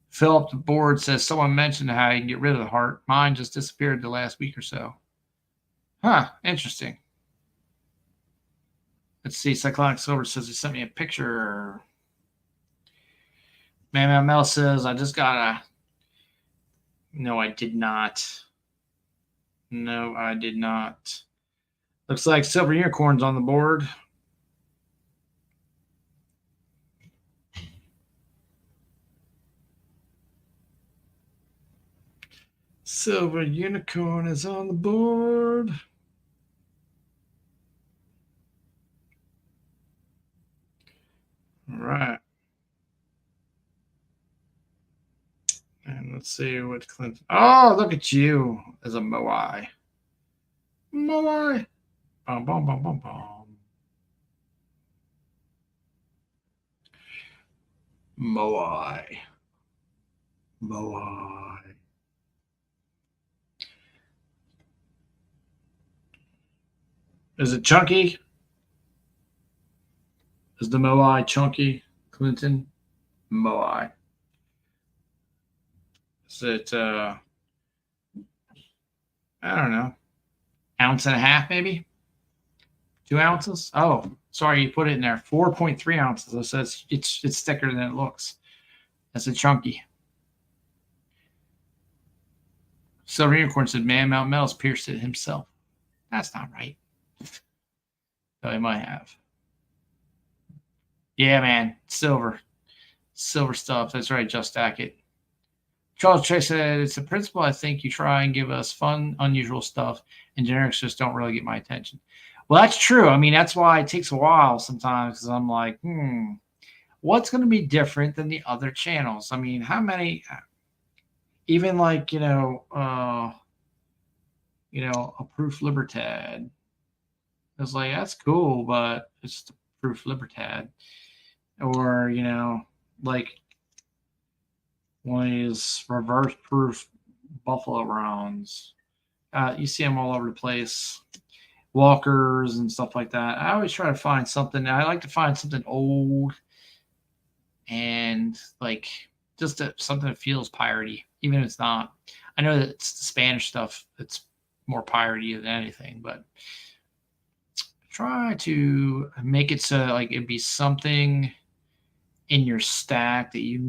S1: Philip the board says, someone mentioned how you can get rid of the heart. Mine just disappeared the last week or so. Huh. Interesting. Let's see. Cyclonic Silver says he sent me a picture. Man Mel says, I just got a. No, I did not. No, I did not. Looks like Silver Unicorn's on the board. Silver Unicorn is on the board. All right. And let's see what Clinton. Oh, look at you as a Moai. Moai. Bum, bum, bum, bum, bum. Moai. Moai. Is it chunky? Is the Moai chunky, Clinton? Moai. Is it, I don't know, ounce and a half maybe? 2 ounces? Oh, sorry, you put it in there. 4.3 ounces. So it's thicker than it looks. That's a chunky. Silver Unicorn said, man, Mount Mel's pierced it himself. That's not right. So he might have. Yeah, man. Silver stuff. That's right. Just stack it. Charles Chase said, it's a principle I think you try and give us fun, unusual stuff, and generics just don't really get my attention. Well, that's true. I mean, that's why it takes a while sometimes because I'm like, what's going to be different than the other channels? I mean, how many, even like, a proof libertad. It's like, that's cool, but it's the proof libertad. Or, like one of these reverse proof buffalo rounds. You see them all over the place. Walkers and stuff like that. I always try to find something. I like to find something old and like just something that feels piratey, even if it's not. I know that it's the Spanish stuff that's more piratey than anything, but try to make it so like it'd be something in your stack that you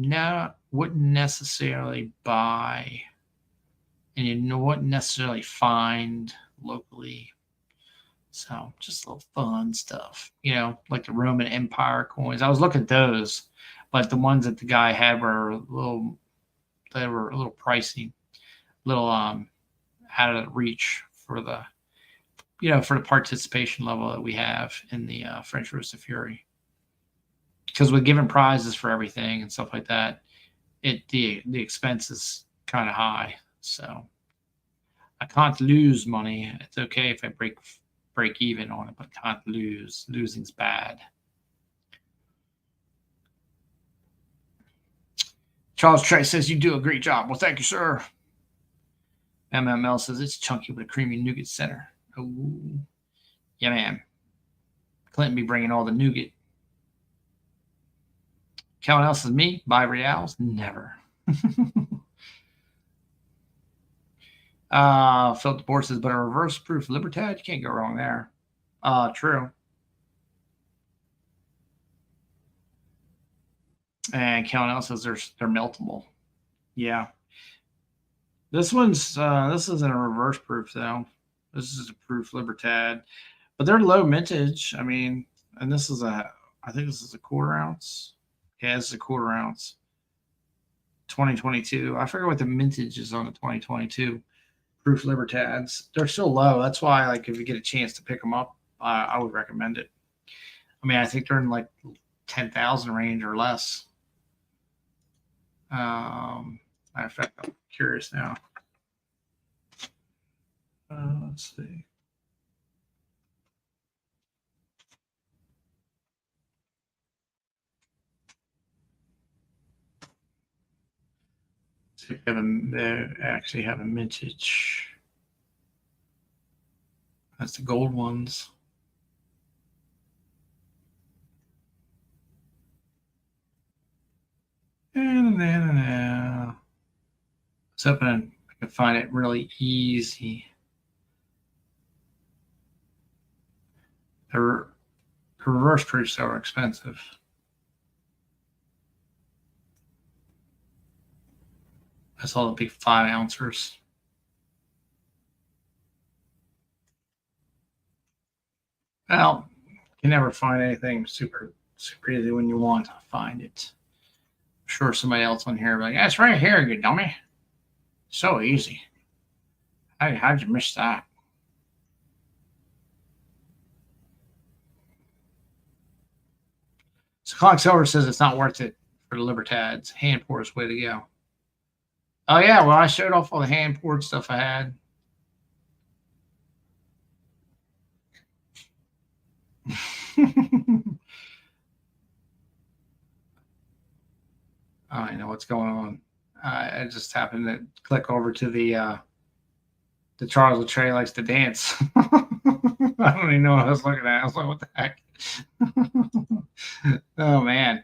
S1: wouldn't necessarily buy and you wouldn't necessarily find locally. So just little fun stuff, like the Roman Empire coins. I was looking at those, but the ones that the guy had were a little pricey, little out of reach for the for the participation level that we have in the French Roast of Fury. Because we're giving prizes for everything and stuff like that, the expense is kind of high. So I can't lose money. It's okay if I break even on it, but can't lose. Losing's bad. Charles Trey says you do a great job. Well, thank you, sir. MML says it's chunky with a creamy nougat center. Oh, yeah, man. Clinton be bringing all the nougat. Kellen else is me. Buy reals? Never. Philip DeBoer says, but a reverse proof Libertad, you can't go wrong there. True. And Kellen else says they're meltable. Yeah. This isn't a reverse proof though. This is a proof Libertad, but they're low mintage. I mean, and I think this is a quarter ounce. Yeah, this is a quarter ounce. 2022. I forget what the mintage is on the 2022 proof Libertads. They're still low. That's why, like, if you get a chance to pick them up, I would recommend it. I mean, I think they're in like 10,000 range or less. Matter of fact, I'm curious now. Let's see. So they actually have a mintage. That's the gold ones. And I was hoping I could find it really easy. The reverse proofs are expensive. That's all the big 5 ounces. Well, you can never find anything super easy when you want to find it. I'm sure somebody else on here will be like, that's right here, you dummy. So easy. How'd you miss that? So Clock Silver says it's not worth it for the Libertads. Hand pour is way to go. Oh yeah, well I showed off all the hand poured stuff I had. I know what's going on. I just happened to click over to the Charles Latreille likes to dance. I don't even know what I was looking at. I was like, what the heck? Oh man.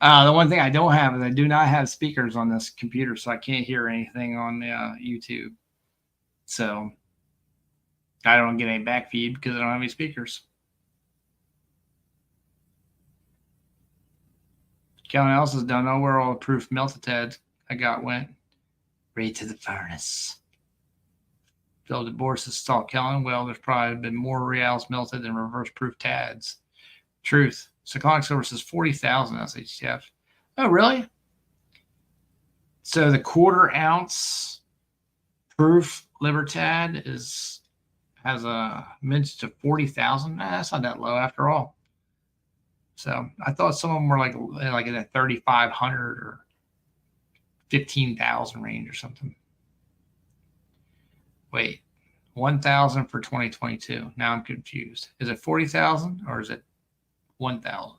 S1: The one thing I don't have is I do not have speakers on this computer, so I can't hear anything on YouTube. So I don't get any back feed because I don't have any speakers. Kellen else don't know where all the proof melted I got went. Right to the furnace. Phil DeBoer says, Stalk Kellen. Well, there's probably been more reals melted than reverse proof TADs. Truth. Cyclonic Silver says 40,000 SHTF. Oh, really? So the quarter ounce proof Libertad has a mintage of 40,000. That's not that low after all. So I thought some of them were like in a 3,500 or 15,000 range or something. Wait, 1,000 for 2022. Now I'm confused. Is it 40,000 or is it 1,000?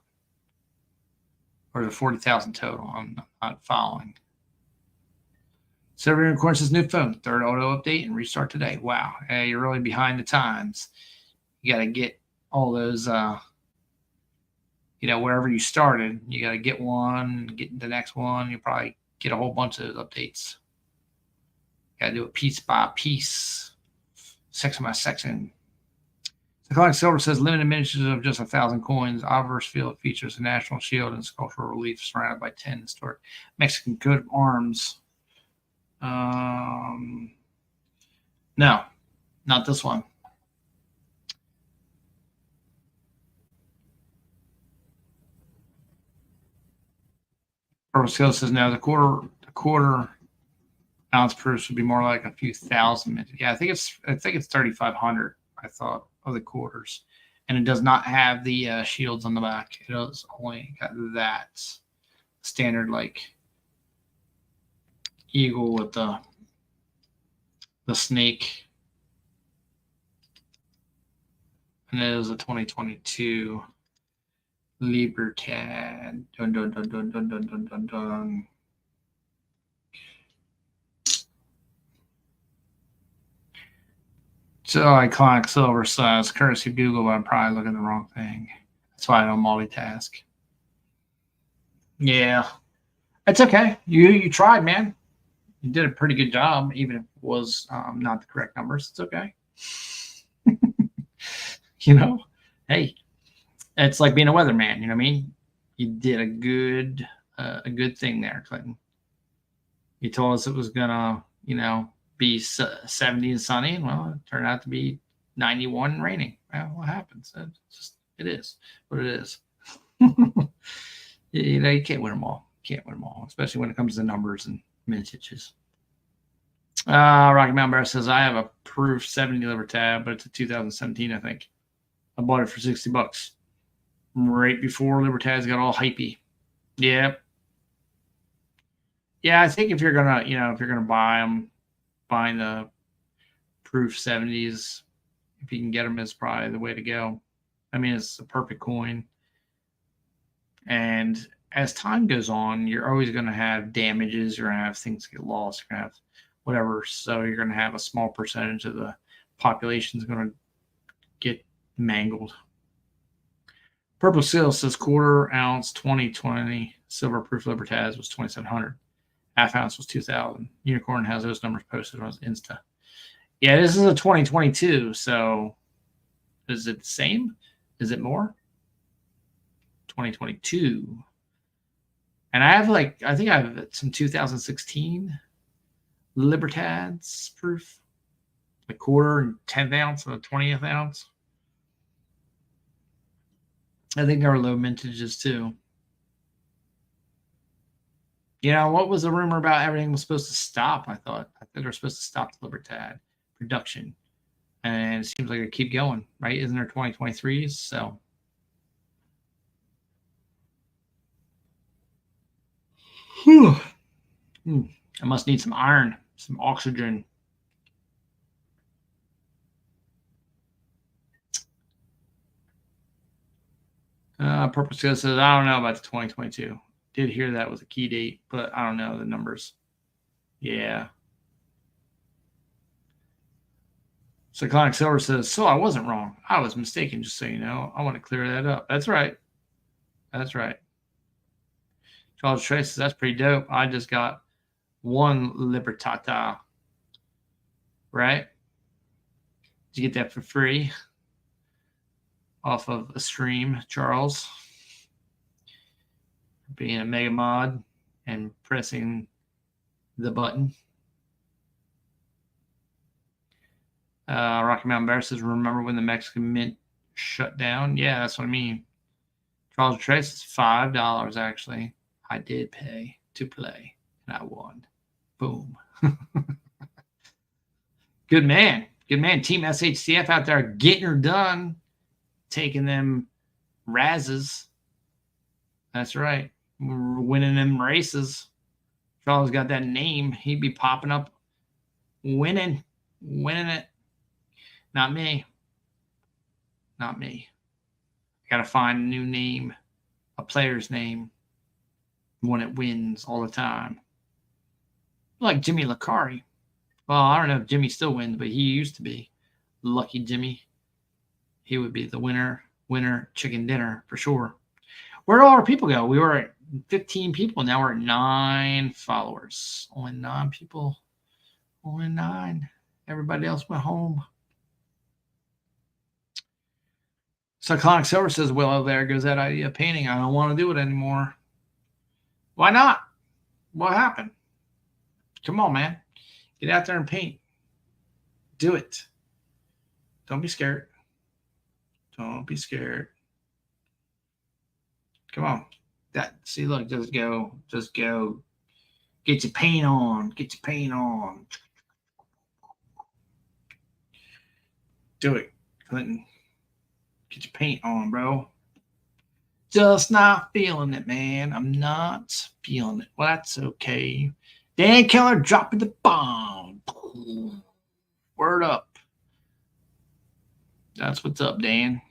S1: Or is it 40,000 total? I'm not following. Server Unicorn says new phone, third auto update and restart today. Wow, hey, you're really behind the times. You got to get all those, wherever you started, you got to get one, get the next one. You probably get a whole bunch of those updates. Got to do it piece by piece, section by section. Cyclonic Silver says limited miniatures of just 1,000 coins. Obverse field features a national shield and sculptural relief surrounded by 10 historic Mexican coat of arms. No, not this one. Purple Skill says no. The quarter ounce proofs would be more like a few thousand. Yeah, I think it's 3,500. I thought of the quarters, and it does not have the shields on the back. It does only got that standard like eagle with the snake, and it is a 2022 Libertad. Dun dun dun dun dun dun dun dun dun. So Iconic Silver says, courtesy of Google, but I'm probably looking at the wrong thing. That's why I don't multitask. Yeah. It's okay. You tried, man. You did a pretty good job, even if it was not the correct numbers. It's okay. Hey, it's like being a weatherman. You know what I mean? You did a good thing there, Clinton. You told us it was gonna, be 70 and sunny. Well, it turned out to be 91 and raining. Well, what happens? It is what it is. You can't win them all. Can't win them all, especially when it comes to numbers and minutages. Rocky Mountain Bear says, I have a proof 70 Libertad, but it's a 2017, I think. I bought it for $60 right before Libertads got all hypey. Yep. Yeah, I think if you're gonna buy them, buying the proof 70s, if you can get them, is probably the way to go. I mean, it's a perfect coin. And as time goes on, you're always going to have damages. You're going to have things get lost. You're going to have whatever. So you're going to have a small percentage of the population is going to get mangled. Purple Seal says quarter ounce 2020 silver proof Libertad was 2,700. Half ounce was 2,000. Unicorn has those numbers posted on his Insta. Yeah, this is a 2022. So is it the same? Is it more? 2022. And I think I have some 2016 Libertads proof. A quarter and 10th ounce and a 20th ounce. I think there are low mintages too. What was the rumor about everything was supposed to stop? I thought they were supposed to stop the Libertad production. And it seems like they keep going, right? Isn't there 2023s? So I must need some iron, some oxygen. Purple Scale says, I don't know about the 2022. Did hear that was a key date, but I don't know the numbers. Yeah. Cyclonic Silver says, so I wasn't wrong. I was mistaken, just so you know. I want to clear that up. That's right. That's right. Charles Trace says, that's pretty dope. I just got one Libertata. Right? Did you get that for free? Off of a stream, Charles. Being a mega mod and pressing the button. Rocky Mountain Bear says, remember when the Mexican Mint shut down? Yeah, that's what I mean. Charles Trace is $5, actually. I did pay to play, and I won. Boom. Good man. Good man. Team SHCF out there getting her done, taking them razzes. That's right. We're winning them races. Charles got that name. He'd be popping up winning it. Not me. Not me. I got to find a new name, a player's name, one that wins all the time. Like Jimmy Lacari. Well, I don't know if Jimmy still wins, but he used to be. Lucky Jimmy. He would be the winner chicken dinner for sure. Where'd all our people go? We were at 15 people. Now we're at 9 followers. Only 9 people. Only 9. Everybody else went home. Cyclonic Silver says, well, there goes that idea of painting. I don't want to do it anymore. Why not? What happened? Come on, man. Get out there and paint. Do it. Don't be scared. Don't be scared. Come on. See, look, just go. Get your paint on. Get your paint on. Do it, Clinton. Get your paint on, bro. Just not feeling it, man. I'm not feeling it. Well, that's okay. Dan Keller dropping the bomb. Word up. That's what's up, Dan.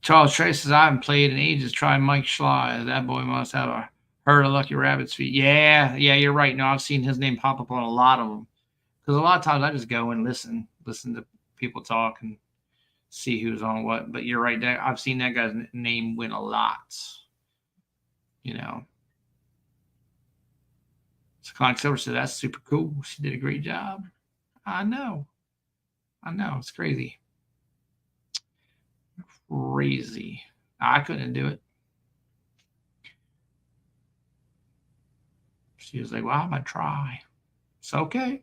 S1: Charles Trace says, I haven't played in ages. Try Mike Schley. That boy must have a herd of Lucky Rabbit's feet. Yeah, you're right. No, I've seen his name pop up on a lot of them. Because a lot of times I just go and listen to people talk and see who's on what. But you're right. I've seen that guy's name win a lot. You know. So Conic Silver said, that's super cool. She did a great job. I know. It's crazy. Crazy. I couldn't do it. She was like, well, I'm going to try. It's okay.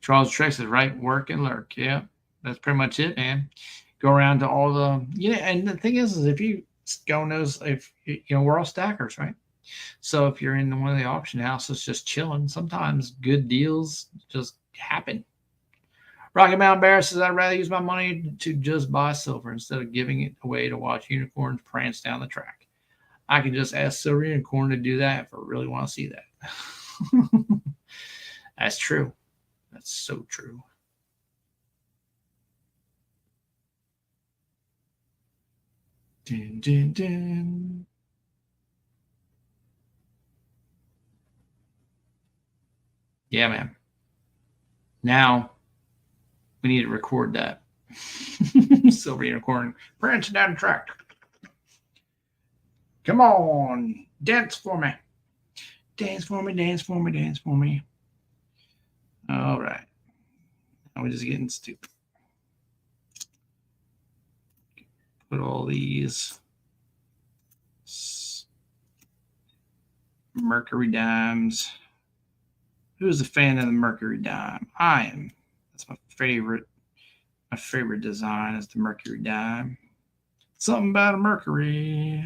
S1: Charles Trace is right. Work and lurk. Yeah, that's pretty much it, man. Go around to all the, and the thing is if you go in those, we're all stackers, right? So if you're in one of the auction houses just chilling, sometimes good deals just happen. Rocky Mountain Bear says, I'd rather use my money to just buy silver instead of giving it away to watch unicorns prance down the track. I can just ask Silver Unicorn to do that if I really want to see that. That's true. That's so true. Dun, dun, dun. Yeah, man. Now we need to record that. Silver Unicorn prancing down the track. Come on, dance for me. Dance for me, dance for me, dance for me. All right. Now we're just getting stupid. Put all these Mercury dimes. Who's a fan of the Mercury dime? I am. That's my favorite. My favorite design is the Mercury dime. Something about a Mercury.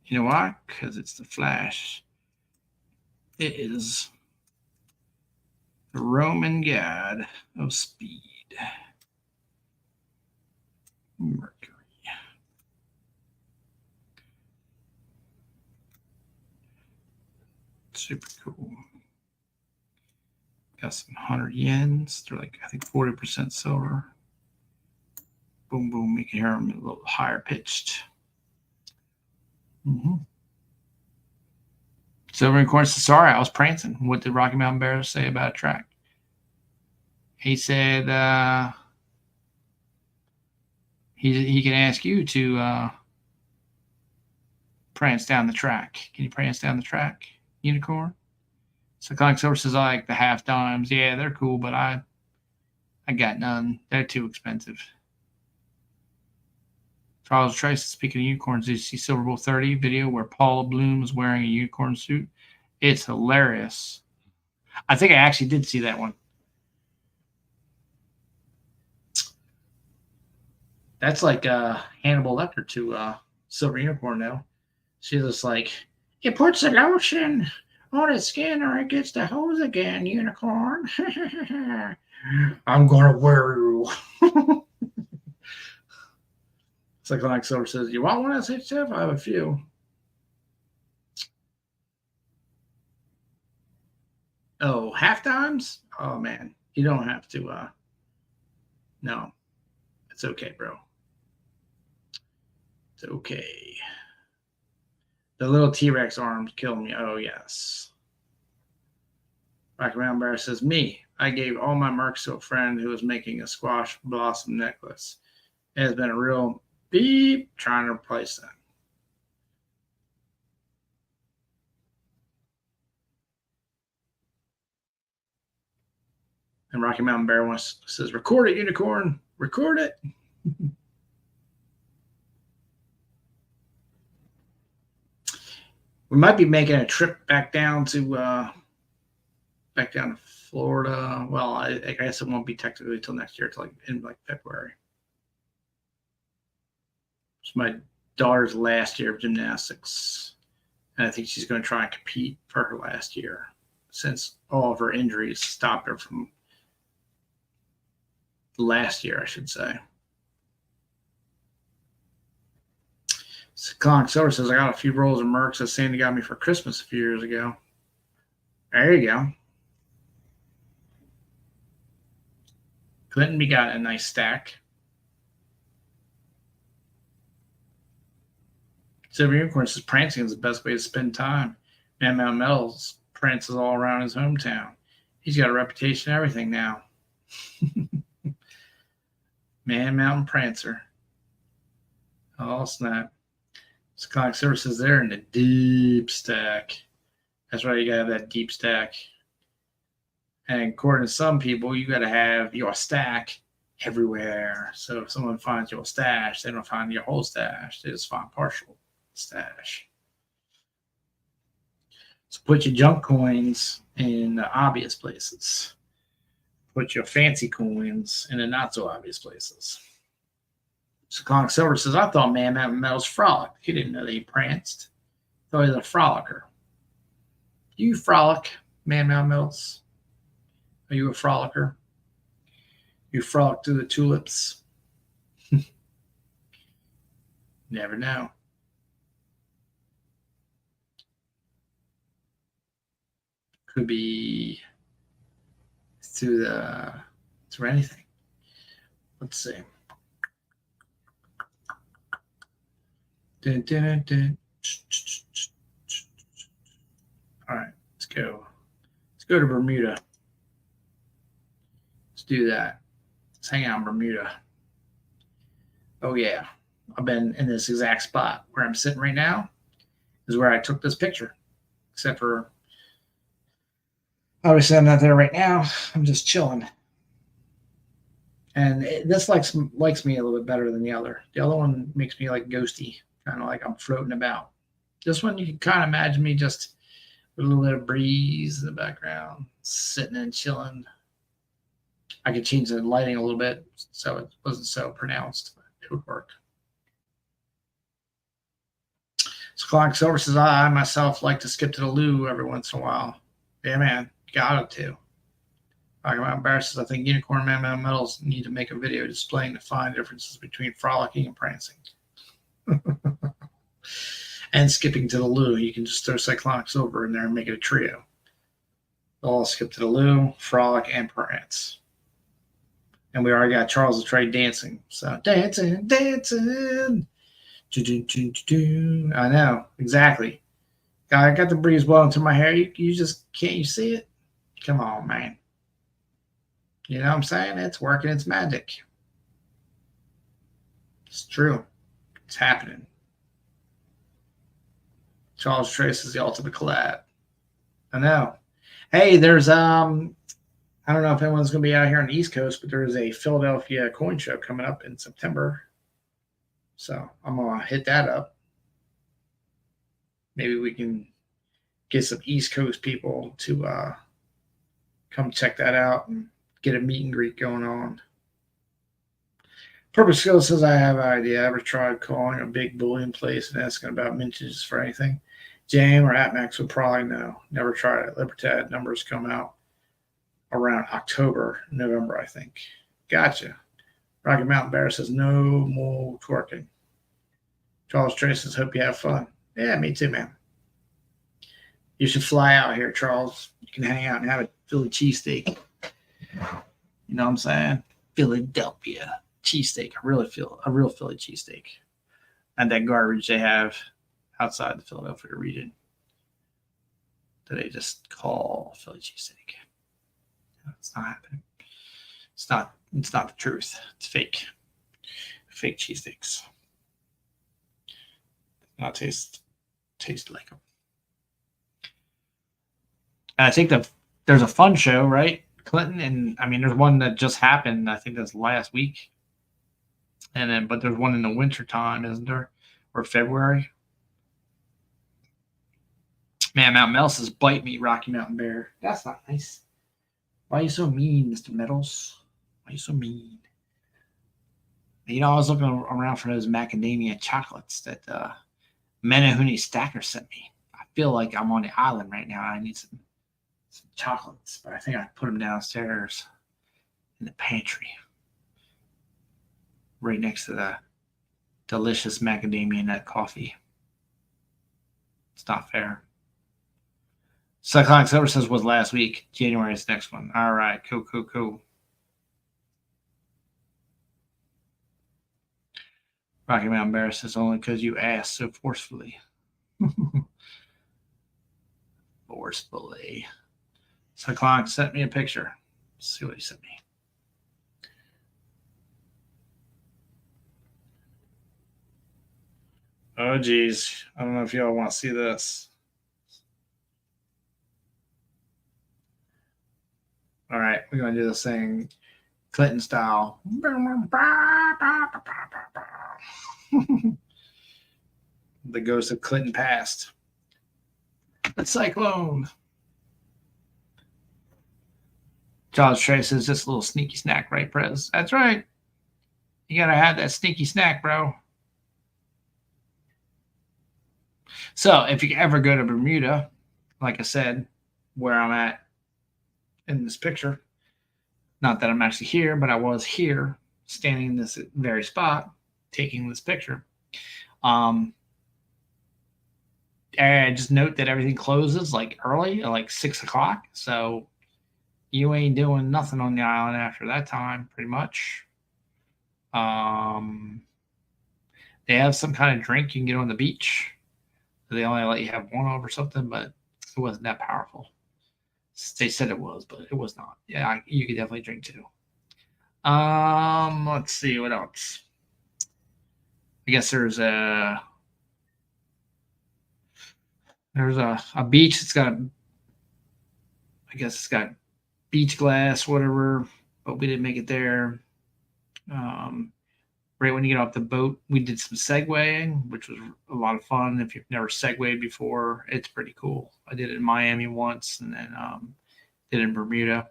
S1: You know why? Because it's the Flash. It is the Roman god of speed. Mercury. Super cool. Got some 100 yens. They're like, I think 40% silver. Boom, boom. You can hear them a little higher pitched. Silver Unicorn says, sorry, I was prancing. What did Rocky Mountain Bear say about a track? He said he can ask you to prance down the track. Can you prance down the track, Unicorn? So Conic Silver says, I like the half dimes. Yeah, they're cool, but I got none. They're too expensive. Charles Trace, speaking of unicorns, did you see Silver Bowl 30 video where Paula Bloom was wearing a unicorn suit? It's hilarious. I think I actually did see that one. That's like Hannibal Lecter to Silver Unicorn now. She's just like, it puts the lotion on its skin or it gets the hose again, Unicorn. I'm gonna wear you. Psychotic Silver says, you want one SHF? I have a few. Oh, half times? Oh man, you don't have to no. It's okay, bro. It's okay. The little T-Rex arms kill me. Oh yes. Rocky Mountain Bear says, me. I gave all my mercs to a friend who was making a squash blossom necklace. It has been a real beep trying to replace that. And Rocky Mountain Bear says, record it, Unicorn. Record it. We might be making a trip back down to Florida. Well, I guess it won't be technically until next year. It's like in like February. It's my daughter's last year of gymnastics, and I think she's going to try and compete for her last year, since all of her injuries stopped her from last year, I should say. Conk Silver says, I got a few rolls of Mercs that Sandy got me for Christmas a few years ago. There you go. Clinton, we got a nice stack. Silver Unicorn says, prancing is the best way to spend time. Man Mountain Metals prances all around his hometown. He's got a reputation and everything now. Man Mountain Prancer. Oh, snap. Psychotic Services there in the deep stack. That's right, you gotta have that deep stack. And according to some people, you gotta have your stack everywhere. So if someone finds your stash, they don't find your whole stash. They just find partial stash. So put your junk coins in the obvious places. Put your fancy coins in the not so obvious places. Psychotic Silver says, I thought Man Mountain Metals frolicked. He didn't know that he pranced. I thought he was a frolicker. Do you frolic, Man Mountain Metals? Are you a frolicker? You frolic through the tulips? Never know. Could be through anything. Let's see. Dun, dun, dun. All right, let's go. Let's go to Bermuda. Let's do that. Let's hang out in Bermuda. Oh yeah, I've been in this exact spot where I'm sitting right now. Is where I took this picture. Except for, obviously, I'm not there right now. I'm just chilling. And this likes me a little bit better than the other. The other one makes me like ghosty, kind of like I'm floating about. This one, you can kind of imagine me just with a little bit of breeze in the background, sitting and chilling. I could change the lighting a little bit so it wasn't so pronounced, but it would work. So Clark Silver says, I myself like to skip to the loo every once in a while. Yeah, man, got it too. Talking about embarrasses, I think Unicorn Man Mountain Metals need to make a video displaying the fine differences between frolicking and prancing. And skipping to the loo. You can just throw Cyclonic Silver in there and make it a trio. They'll all skip to the loo, frolic, and prance. And we already got Charles the Trade dancing. So dancing. I know, exactly. I got the breeze blowing through my hair. You just can't you see it? Come on, man. You know what I'm saying? It's working its magic. It's true. It's happening. Charles Trace is the ultimate collab. I know. Hey, there's I don't know if anyone's going to be out here on the East Coast, but there is a Philadelphia coin show coming up in September. So I'm going to hit that up. Maybe we can get some East Coast people to come check that out and get a meet and greet going on. Purple Skill says, I have an idea. Ever tried calling a big bullion place and asking about mintages for anything? Jam or Atmax would probably know. Never tried it. Libertad numbers come out around October, November, I think. Gotcha. Rocky Mountain Bear says, no more twerking. Charles Trace says, hope you have fun. Yeah, me too, man. You should fly out here, Charles. You can hang out and have a Philly cheesesteak. You know what I'm saying? Philadelphia cheesesteak. A real Philly cheesesteak. And that garbage they have outside the Philadelphia region that they just call Philly cheesesteak. It's not happening. It's not the truth. It's fake. Fake cheesesteaks. Not taste like them. And I think there's a fun show, right? Clinton, and I mean, there's one that just happened. I think that's last week. And then, but there's one in the winter time, isn't there? Or February. Man, Mount Mel says, bite me, Rocky Mountain Bear. That's not nice. Why are you so mean, Mr. Metals? Why are you so mean? You know, I was looking around for those macadamia chocolates that Menahuni Stacker sent me. I feel like I'm on the island right now. I need some chocolates, but I think I put them downstairs in the pantry, right next to the delicious macadamia nut coffee. It's not fair. Cyclonic Silver says was last week. January is the next one. All right, cool. Rocky Mountain Bear says only because you asked so forcefully. Forcefully. Cyclonic sent me a picture. Let's see what he sent me. Oh, geez. I don't know if y'all want to see this. All right, we're going to do this thing Clinton style. The ghost of Clinton passed. The cyclone. Charles Trey says just a little sneaky snack, right, Prez? That's right. You got to have that sneaky snack, bro. So if you ever go to Bermuda, like I said, where I'm at in this picture, not that I'm actually here, but I was here standing in this very spot taking this picture. And just note that everything closes like early, like 6 o'clock. So you ain't doing nothing on the island after that time, pretty much. They have some kind of drink you can get on the beach. They only let you have one of or something, but it wasn't that powerful. They said it was, but it was not. Yeah, you could definitely drink too. Let's see what else. I guess there's a beach. It's got beach glass, whatever, but we didn't make it there. Right when you get off the boat, we did some segwaying, which was a lot of fun. If you've never segwayed before, it's pretty cool. I did it in Miami once, and then did it in Bermuda.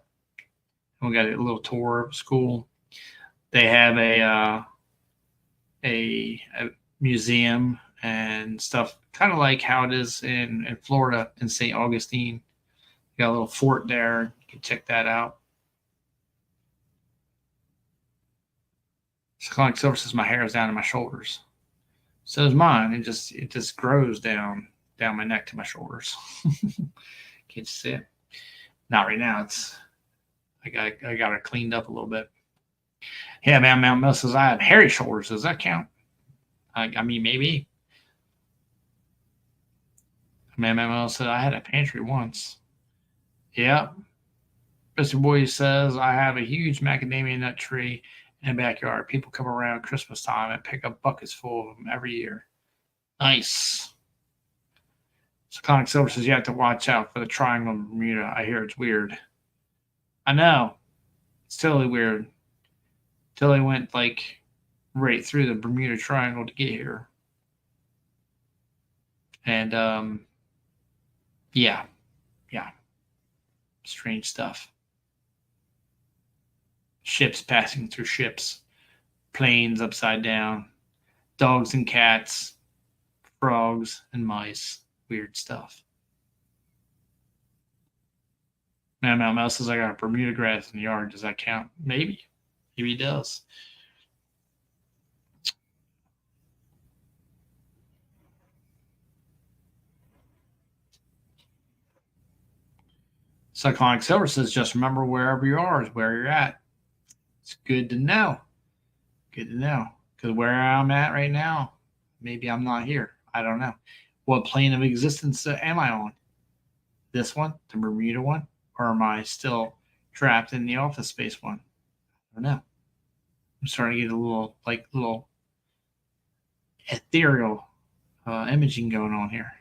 S1: And we got a little tour. It was cool. They have a museum and stuff, kind of like how it is in Florida in St. Augustine. You got a little fort there. You can check that out. Cyclonic Silver says my hair is down to my shoulders. So is mine. It just grows down my neck to my shoulders. Can't you see it? Not right now. I got it cleaned up a little bit. Yeah, man. Mount Mel says I have hairy shoulders. Does that count? I mean, maybe. Man, Mel said I had a pantry once. Yeah. Mr. Boy says I have a huge macadamia nut tree in the backyard. People come around Christmas time and pick up buckets full of them every year. Nice. Cyclonic Silver says you have to watch out for the triangle of Bermuda. I hear it's weird. I know. It's totally weird. Till they went like right through the Bermuda Triangle to get here. And Yeah. Yeah. Strange stuff. Ships passing through ships, planes upside down, dogs and cats, frogs and mice. Weird stuff. Man, Mouse says I got a Bermuda grass in the yard. Does that count? Maybe. Maybe it does. Cyclonic Silver says just remember wherever you are is where you're at. It's good to know. Good to know. Because where I'm at right now, maybe I'm not here. I don't know. What plane of existence am I on? This one, the Bermuda one, or am I still trapped in the office space one? I don't know. I'm starting to get a little ethereal imaging going on here.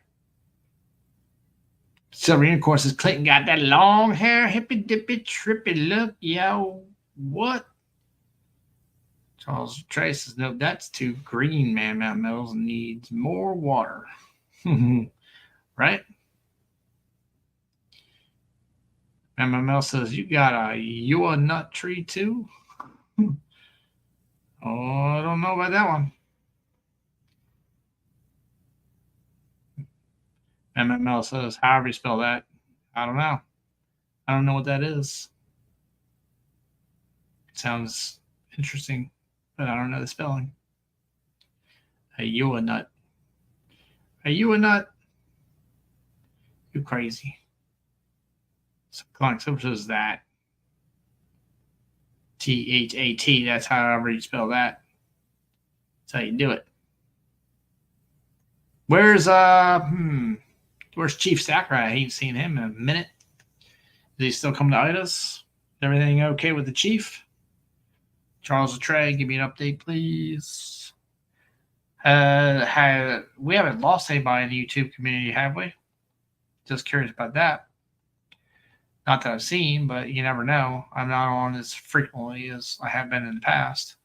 S1: Serena, of course, is Clayton got that long hair, hippy dippy trippy look. Yo, what? Charles Trace says, no, that's too green, man. Mount Mills needs more water. Right? And my Mel says, you got a Yua nut tree too? Oh, I don't know about that one. MML says, however you spell that. I don't know. I don't know what that is. It sounds interesting, but I don't know the spelling. A Yua nut. A Yua nut? You crazy. So Clonic Silver says that. THAT. That's however you spell that. That's how you do it. Where's Chief Sakurai? I ain't seen him in a minute. Is he still coming to Ida's? Is everything okay with the Chief? Charles Trey, give me an update, please. We haven't lost anybody in the YouTube community, have we? Just curious about that. Not that I've seen, but you never know. I'm not on as frequently as I have been in the past.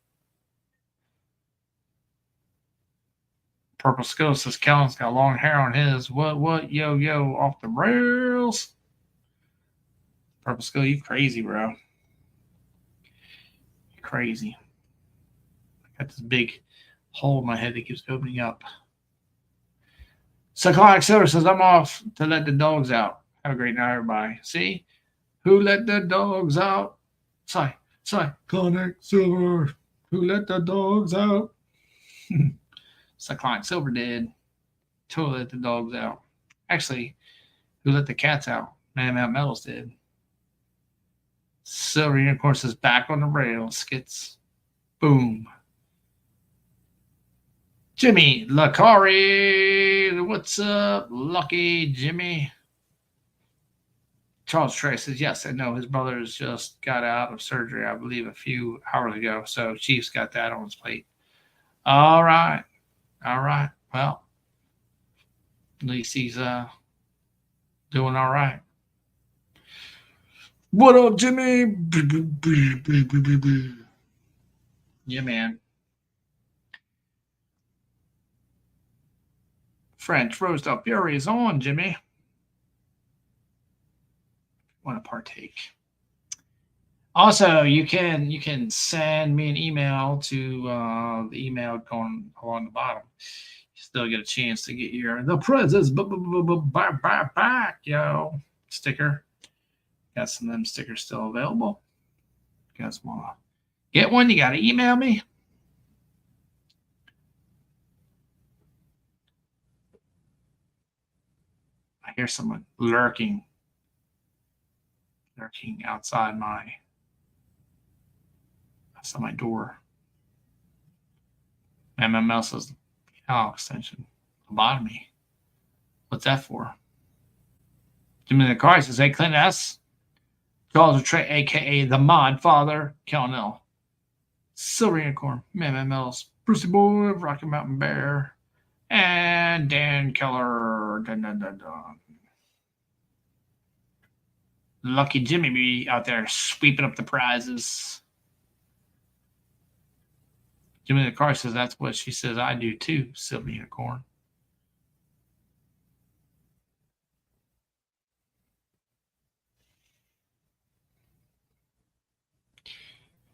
S1: Purple Skull says Kellen's got long hair on his. What? Yo, off the rails. Purple Skull, you crazy, bro. You're crazy. I got this big hole in my head that keeps opening up. Cyclonic Silver says, I'm off to let the dogs out. Have a great night, everybody. See? Who let the dogs out? Cyclonic Silver. Who let the dogs out? Cyclonic Silver did. Totally let the dogs out. Actually, who let the cats out? Man Mount Metals did. Silver Unicorn is back on the rails. Skits. Boom. Jimmy Lacari. What's up, Lucky Jimmy? Charles Trey says, yes, I know. His brothers just got out of surgery, I believe, a few hours ago. So Chief's got that on his plate. All right. Well, at least he's doing all right. What up, Jimmy? Yeah, man. French roast up fury is on, Jimmy. Want to partake? Also, you can send me an email to the email going along the bottom. You still get a chance to get your the presents back, yo, sticker. Got some of them stickers still available. You guys want to get one? You got to email me. I hear someone lurking outside my door. MML says, oh, extension, lobotomy. What's that for? Jimmy the Car says, hey, Clint S. Charles Trey, a.k.a. the Mod Father, Kelnell. Silver Unicorn, MML's Brucey Boy, Rocky Mountain Bear, and Dan Keller. Dun, dun, dun, dun. Lucky Jimmy be out there sweeping up the prizes. Jimmy the Car says that's what she says I do too, Silver Unicorn.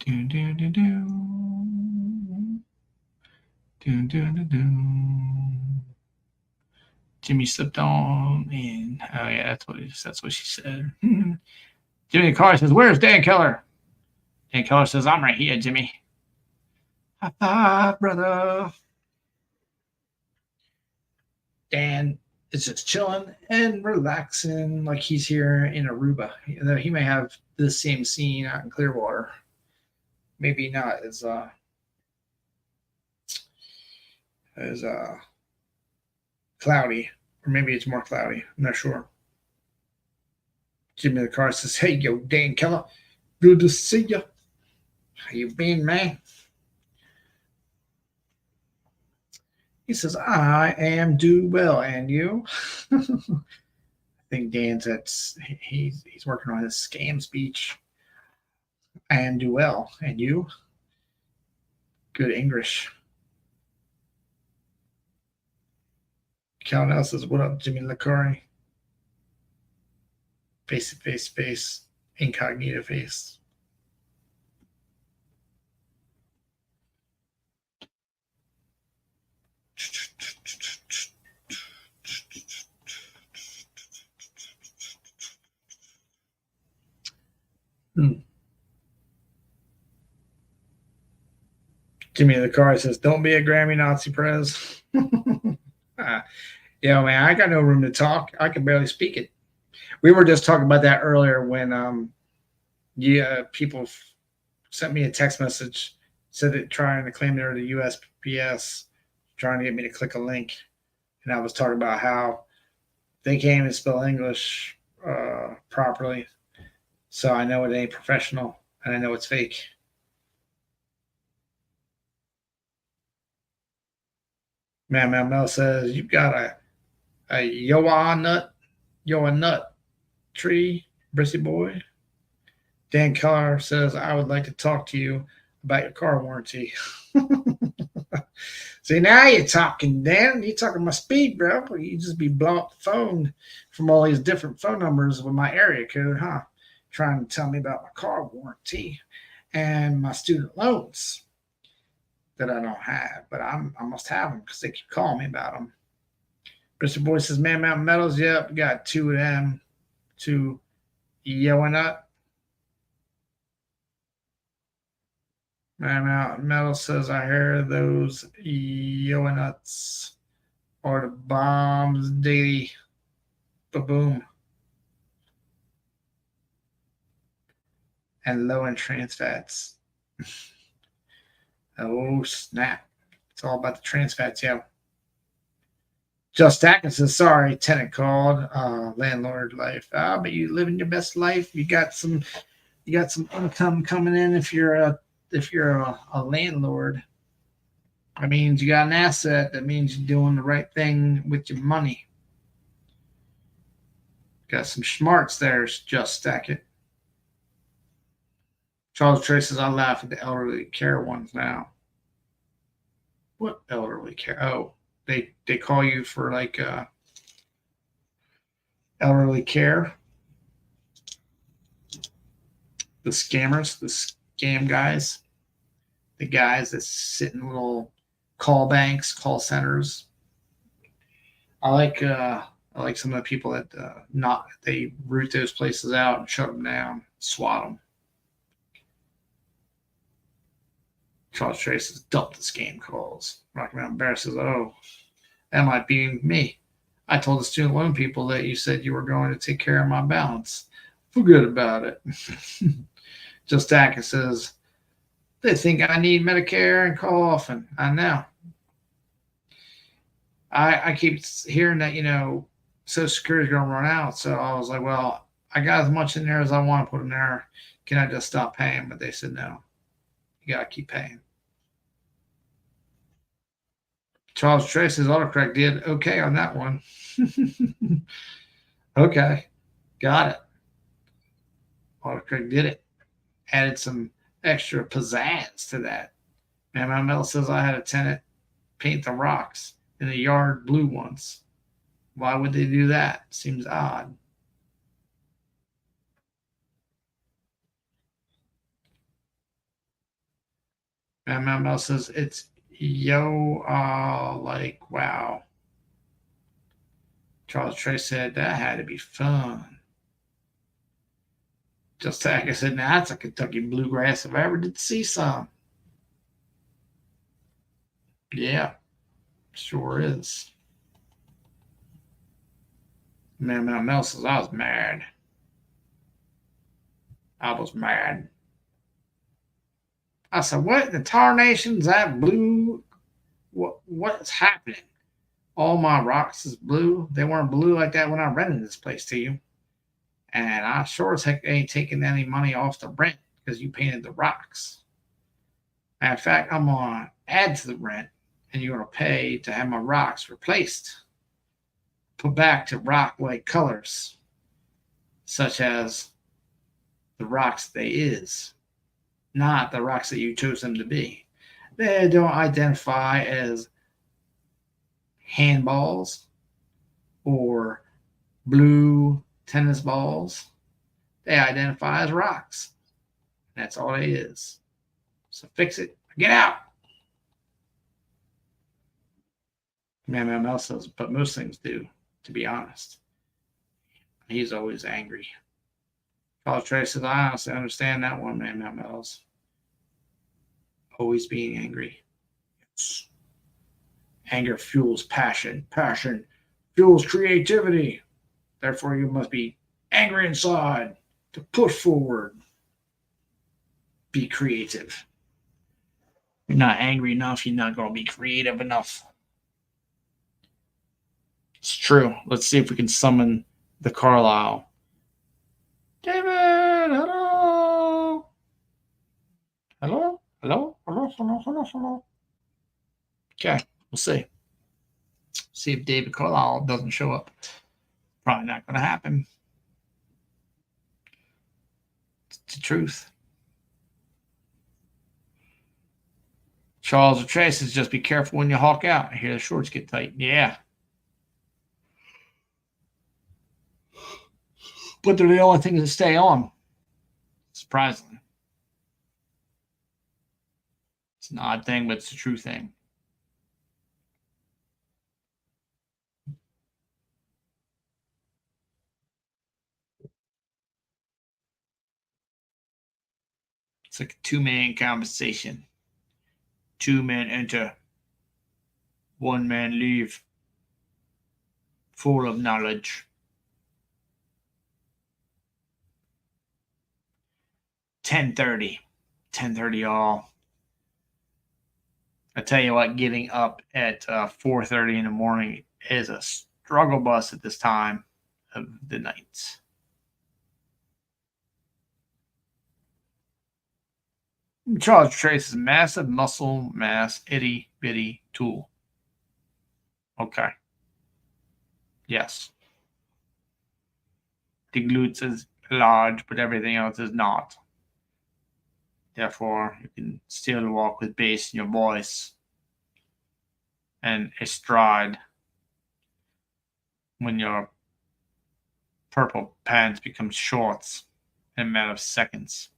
S1: Do, do, do, do. Do, do, do, do. Jimmy slipped on and oh yeah, that's what she said. Jimmy Carr says, "Where's Dan Keller?" Dan Keller says, "I'm right here, Jimmy." High five, brother. Dan is just chilling and relaxing like he's here in Aruba. Though he may have the same scene out in Clearwater. Maybe not as cloudy, or maybe it's more cloudy. I'm not sure. Jimmy the car says, "Hey, yo, Dan Keller, good to see you. How you been, man?" He says, "I am do well, and you?" I think Dan's he's working on his scam speech. "I am do well, and you?" Good English. Cal says, "What up, Jimmy LaCurry?" Face, incognito face. Jimmy the car says, "Don't be a Grammy Nazi Prez." Yeah, man, I got no room to talk. I can barely speak it. We were just talking about that earlier when people sent me a text message, said that trying to claim they're the USPS, trying to get me to click a link, and I was talking about how they can't even spell English properly, so I know it ain't professional, and I know it's fake. Man Mel says, "You've got a yoa nut tree, Brissy boy." Dan Keller says, "I would like to talk to you about your car warranty." See, now you're talking, Dan. You're talking my speed, bro. You just be blowing up the phone from all these different phone numbers with my area code, huh? Trying to tell me about my car warranty and my student loans that I don't have, but I must have them because they keep calling me about them. Mr. Boy says, "Man Mountain Metals, yep, got two of them, two yelling up." Man Mountain Metal says, "I hear those yelling nuts are the bombs daily. Ba-boom." And low in trans fats. Oh, snap. It's all about the trans fats, yeah. Just Atkins says, "Sorry, tenant called. Landlord life. But you living your best life. You got some income coming in if you're a landlord. That means you got an asset. That means you're doing the right thing with your money. Got some smarts there, Just Stack It." Charles Trace says, "I laugh at the elderly care ones now." What elderly care? Oh, they call you for like elderly care. The scammers, the scam guys, the guys that sit in little call banks, call centers. I like some of the people that they root those places out and shut them down, swat them. Charles Trace says, "Dump the scam calls." Rocky Mountain Bear says, "Oh, that might be me. I told the student loan people that you said you were going to take care of my balance. Forget about it." Just Atkins says, "They think I need Medicare and call often. I know. I keep hearing that, Social Security is going to run out. So I was like, well, I got as much in there as I want to put in there. Can I just stop paying?" But they said, no, you got to keep paying. Charles Trace's autocorrect did okay on that one. Okay, got it. Autocorrect did it. Added some extra pizzazz to that. Man, my mail says I had a tenant paint the rocks in the yard blue once. Why would they do that? Seems odd. MML says it's like wow. Charles Trey said that had to be fun. Just like I said, now that's a Kentucky bluegrass if I ever did see some. Yeah, sure is. Man, Mel says I was mad. I was mad. I said, "What in the tarnation's that blue? What's happening? All my rocks is blue. They weren't blue like that when I rented this place to you, and I sure as heck ain't taking any money off the rent because you painted the rocks. Matter of fact, I'm gonna add to the rent, and you're gonna pay to have my rocks replaced, put back to rock-like colors, such as the rocks they is, not the rocks that you chose them to be. They don't identify as handballs or blue tennis balls. They identify as rocks. That's all it is. So fix it. Get out. Man says, but most things do, to be honest. He's always angry. College Trey says, I honestly understand that one, man, Mel's. Always being angry. Yes. Anger fuels passion. Passion fuels creativity. Therefore, you must be angry inside to push forward. Be creative. You're not angry enough, you're not going to be creative enough. It's true. Let's see if we can summon the Carlisle. David, hello. Hello? Hello? Hello? Hello? Hello? Hello? Okay, we'll see. See if David Carlisle doesn't show up. Probably not going to happen. It's the truth. Charles or Chase says, just be careful when you hawk out. I hear the shorts get tight. Yeah. But they're the only things that stay on. Surprisingly. It's an odd thing, but it's a true thing. It's like a two-man conversation. Two men enter, one man leave, full of knowledge. 10:30. 10:30 all. I tell you what, getting up at 4:30 in the morning is a struggle bus at this time of the night. Charles Trace's massive muscle mass itty bitty tool. Okay. Yes. The glutes is large, but everything else is not. Therefore, you can still walk with bass in your voice and a stride when your purple pants become shorts in a matter of seconds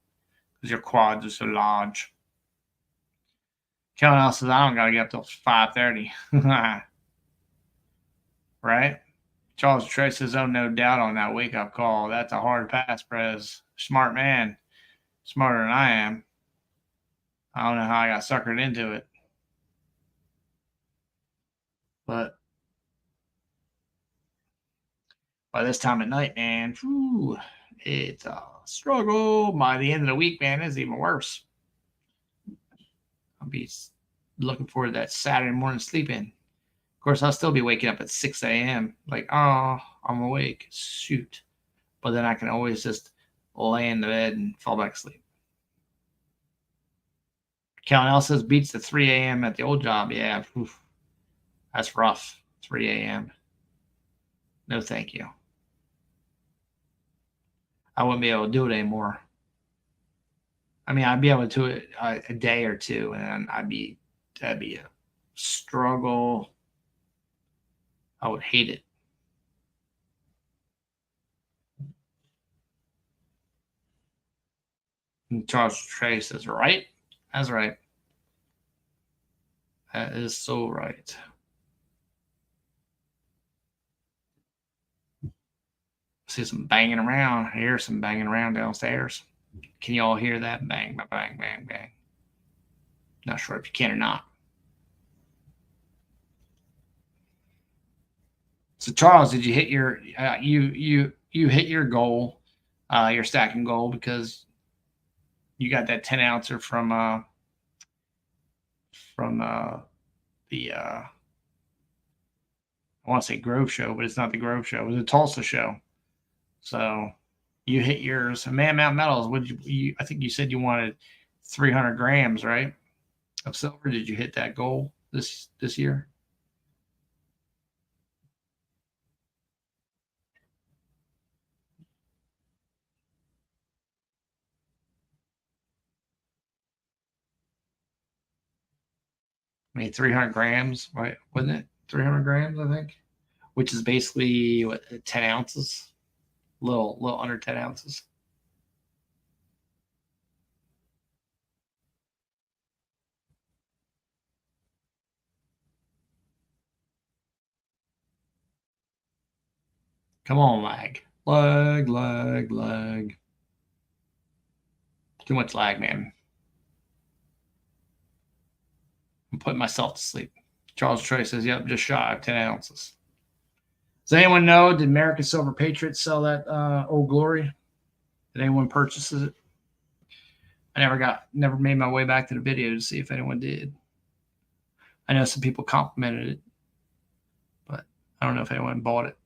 S1: because your quads are so large. Kellen else says, I don't got to get up till 5:30. Right? Charles Trey says, oh, no doubt on that wake-up call. That's a hard pass, Prez. Smart man. Smarter than I am. I don't know how I got suckered into it. But by this time at night, man, whew, it's a struggle. By the end of the week, man, it's even worse. I'll be looking forward to that Saturday morning sleep in. Of course, I'll still be waking up at 6 a.m. Like, oh, I'm awake. Shoot. But then I can always just lay in the bed and fall back asleep. Kellen L says beats the 3 a.m. at the old job. Yeah, oof, that's rough. 3 a.m. No, thank you. I wouldn't be able to do it anymore. I mean, I'd be able to do it a day or two, and that'd be a struggle. I would hate it. And Charles Trey says, right? That's right. That is so right. See some banging around. I hear some banging around downstairs. Can you all hear that? Bang, bang, bang, bang, bang. Not sure if you can or not. So Charles, did you hit your you hit your goal, your stacking goal, because you got that 10 ouncer from the I want to say Grove Show, but it's not the Grove Show. It was the Tulsa show. So you hit yours. Man Mount Metals. Would you? I think you said you wanted 300 grams, right, of silver. Did you hit that goal this year? I mean, 300 grams, right? Wasn't it 300 grams? I think, which is basically what 10 ounces, little under 10 ounces. Come on, lag. Too much lag, man. I'm putting myself to sleep. Charles Troy says, "Yep, just shy of 10 ounces." Does anyone know? Did American Silver Patriot sell that Old Glory? Did anyone purchase it? I never made my way back to the video to see if anyone did. I know some people complimented it, but I don't know if anyone bought it.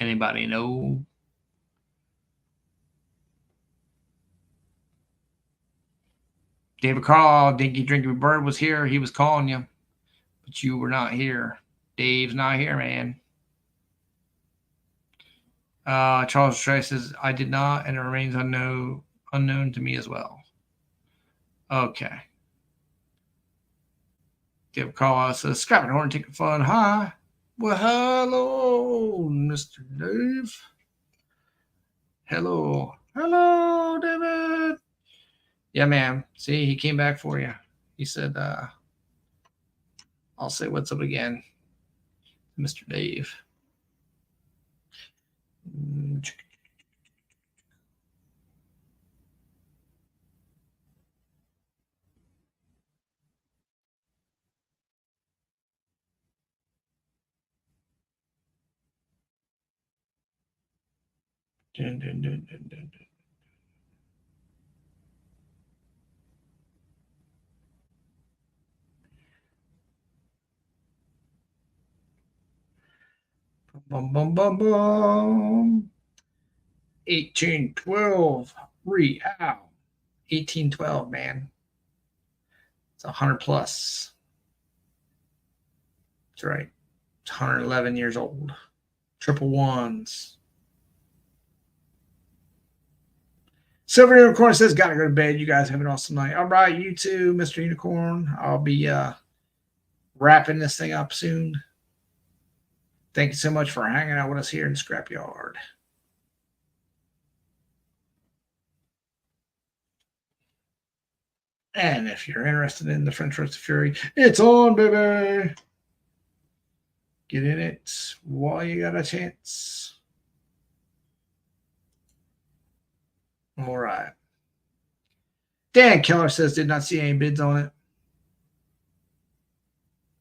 S1: Anybody know? David Carl, Dinky Drinking Bird was here. He was calling you, but you were not here. Dave's not here, man. Charles Trey says, I did not, and it remains unknown to me as well. Okay. David Carl says, Scrapping Horn Ticket Fun. Hi. Well, hello, Mr. Dave. Hello. Hello, David. Yeah, man. See, he came back for you. He said, I'll say what's up again, Mr. Dave. Dun, dun, dun, dun, dun, dun. Bum, bum, bum, bum. 1812 real. 1812, man. It's 100 plus. That's right. It's 111 years old. Triple ones. Silver Unicorn says, gotta go to bed. You guys have an awesome night. All right, you too, Mr. Unicorn. I'll be wrapping this thing up soon. Thank you so much for hanging out with us here in the Scrapyard. And if you're interested in the French Roast of Fury, it's on, baby. Get in it while you got a chance. All right. Dan Keller says, did not see any bids on it.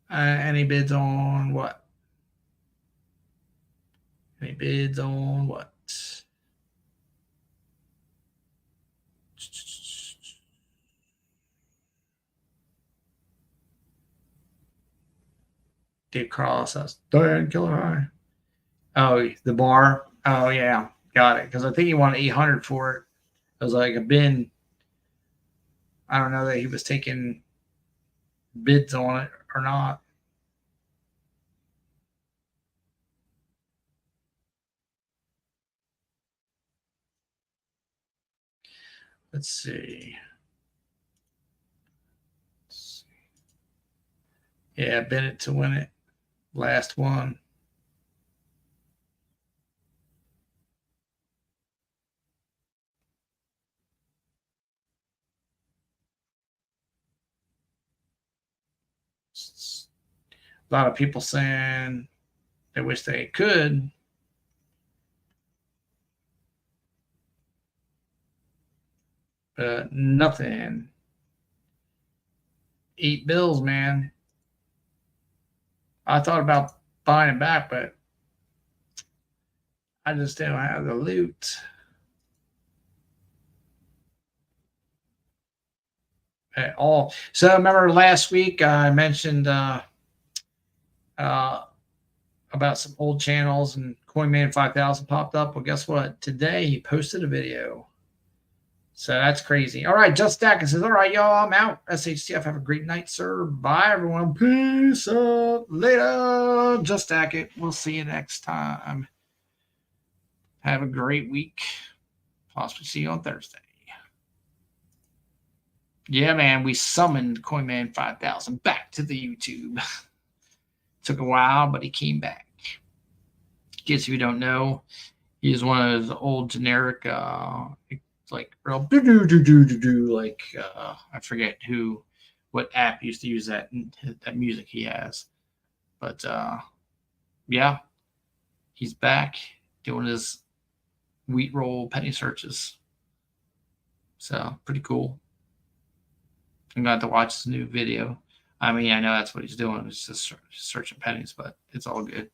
S1: Any bids on what? Any bids on what? Dave Carl says, Dan Keller high. Oh, the bar. Oh, yeah. Got it. Because I think he wanted 800 for it. It was like a bin. I don't know that he was taking bids on it or not. Let's see. Yeah, Bennett to win it. Last one. A lot of people saying they wish they could. But nothing. Eat bills, man. I thought about buying it back, but I just don't have the loot at all. So remember last week I mentioned uh, about some old channels and CoinMan 5000 popped up. Well, guess what? Today he posted a video. So that's crazy. All right, Just Stack says, all right, y'all, I'm out. SHTF, have a great night, sir. Bye, everyone. Peace out. Later. Just Stack it. We'll see you next time. Have a great week. Possibly see you on Thursday. Yeah, man, we summoned CoinMan 5000 back to the YouTube. Took a while, but he came back. In case if you don't know, he's one of those old generic, like real like I forget what app used to use that music he has, but yeah, he's back doing his wheat roll penny searches. So pretty cool. I'm glad to watch this new video. I mean, I know that's what he's doing. It's just searching pennies, but it's all good.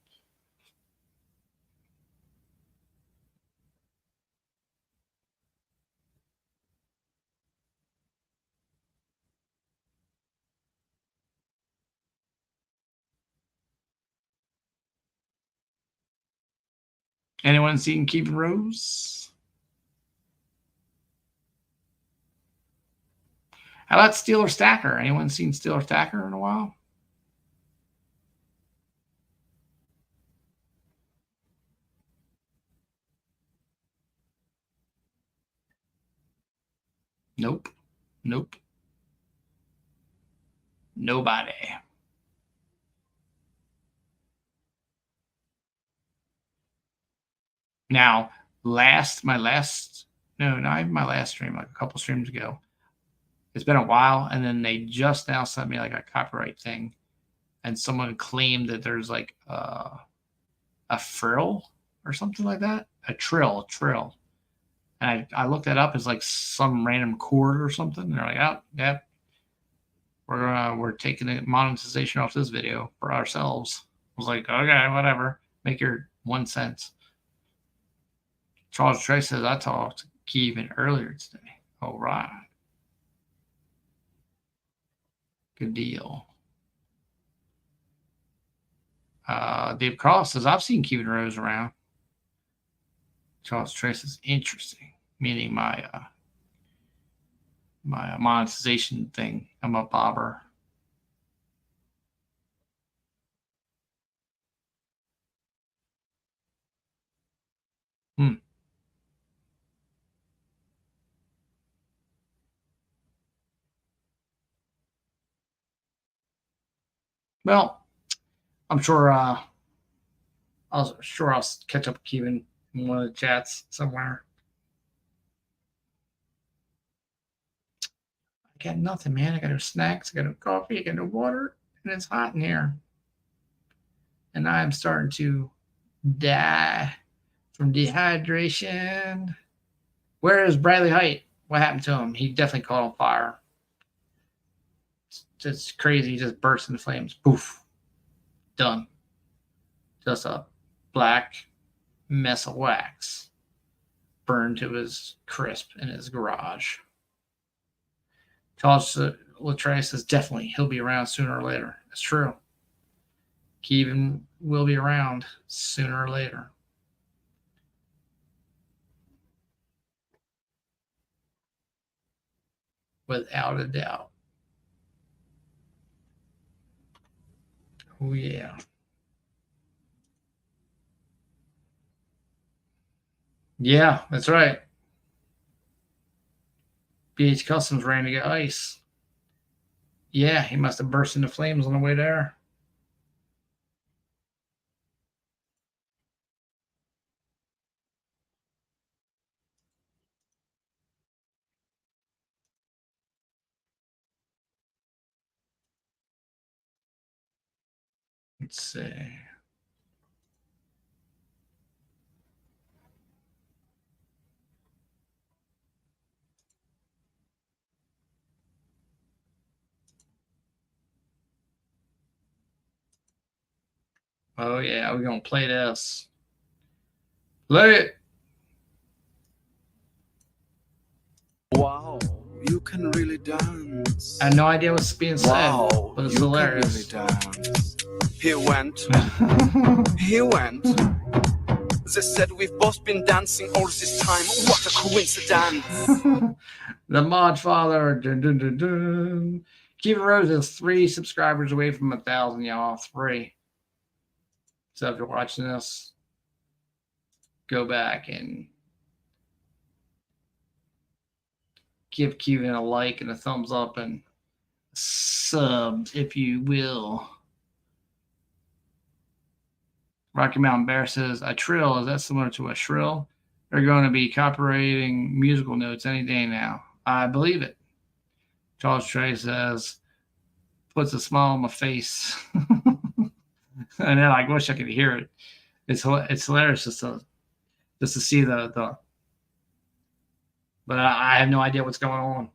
S1: Anyone seen Keeping Rose? How about Steeler Stacker? Anyone seen Steeler Stacker in a while? Nope. Nope. Nobody. Now, my last, no, not even my last stream, like a couple streams ago. It's been a while, and then they just now sent me like a copyright thing, and someone claimed that there's like a frill or something like that, a trill, and I looked that up as like some random chord or something. And they're like, oh, yep, we're taking the monetization off this video for ourselves. I was like, okay, whatever, make your 1 cent. Charles Trey says I talked to Kevin earlier today. All right. Good deal. Dave Cross says, I've seen Kevin Rose around. Charles Trey says, interesting, meaning my monetization thing. I'm a bobber. Well, I'm sure I'll catch up with Kevin in one of the chats somewhere. I got nothing, man. I got no snacks, I got no coffee, I got no water, and it's hot in here. And I am starting to die from dehydration. Where is Bradley Height? What happened to him? He definitely caught on fire. It's just crazy. He just burst into flames. Poof. Done. Just a black mess of wax burned to his crisp in his garage. Charles Latrey says definitely he'll be around sooner or later. It's true. Kevin will be around sooner or later. Without a doubt. Oh, yeah. Yeah, that's right. BH Customs ran to get ice. Yeah, he must have burst into flames on the way there. Let's see. Oh, yeah, we're going to play this. Play it.
S2: Wow, you can really dance.
S1: I had no idea what's being said,
S2: Wow,
S1: but it's
S2: you
S1: hilarious.
S2: can really dance. He went. He went. They said we've both been dancing all this time. What a coincidence.
S1: The mod father. Dun, dun, dun, dun. Kevin Rose is 3 subscribers away from 1,000, y'all. 3. So if you're watching this, go back and give Kevin a like and a thumbs up and sub, if you will. Rocky Mountain Bear says, a trill, is that similar to a shrill? They're going to be copyrighting musical notes any day now. I believe it. Charles Trey says, puts a smile on my face. And then I wish I could hear it. It's hilarious just to see the but I have no idea what's going on.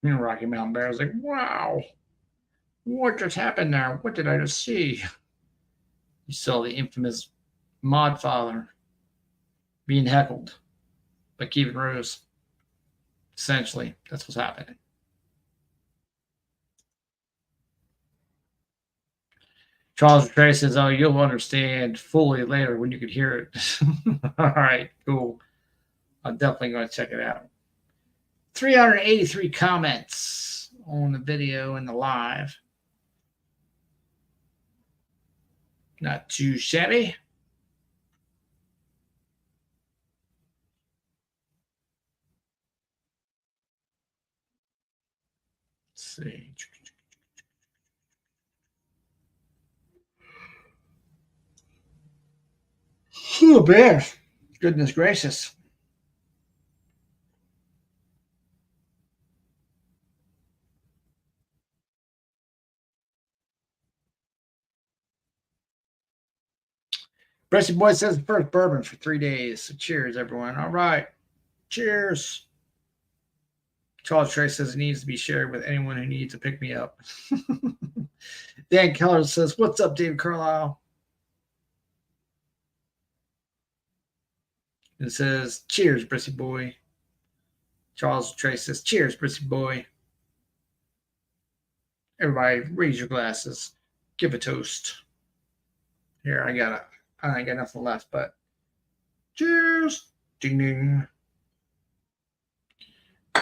S1: And Rocky Mountain Bear is like, wow, what just happened there? What did I just see? You saw the infamous mod father being heckled by Kevin Rose. Essentially, that's what's happening. Charles Trey says, oh, you'll understand fully later when you can hear it. All right, cool. I'm definitely going to check it out. 383 comments on the video and the live. Not too shabby. Let's see. Oh, bear. Goodness gracious. Bressy Boy says the first bourbon for 3 days. So cheers, everyone. All right. Cheers. Charles Trey says it needs to be shared with anyone who needs to pick me up. Dan Keller says, what's up, Dave Carlisle? It says, cheers, Brissy Boy. Charles Trey says, cheers, Brissy Boy. Everybody, raise your glasses. Give a toast. Here, I ain't got nothing left, but cheers. Ding, ding.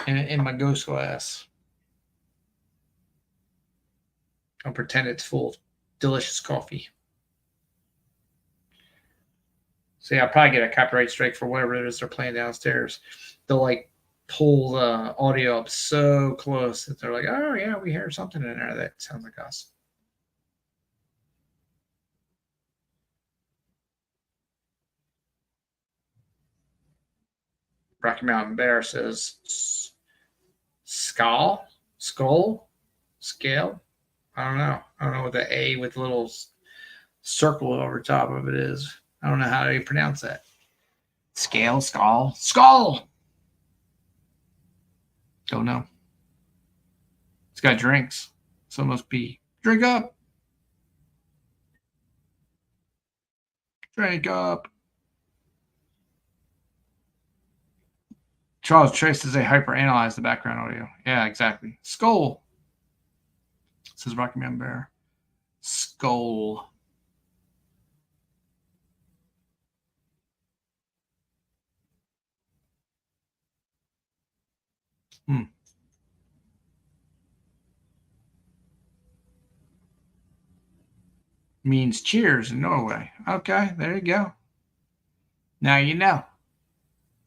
S1: In my ghost glass. I'll pretend it's full of delicious coffee. So yeah, I'll probably get a copyright strike for whatever it is they're playing downstairs. They'll like pull the audio up so close that they're like, oh yeah, we hear something in there that sounds like us. Rocky Mountain Bear says skull, scale. I don't know. I don't know what the A with the little circle over top of it is. I don't know how to pronounce that. Scale, skull. Don't know. It's got drinks, so it must be drink up. Drink up. Charles Trace says they hyper-analyze the background audio. Yeah, exactly. Skull. Says Rocky Mountain Bear. Skull. Means cheers in Norway. Okay, there you go. Now you know.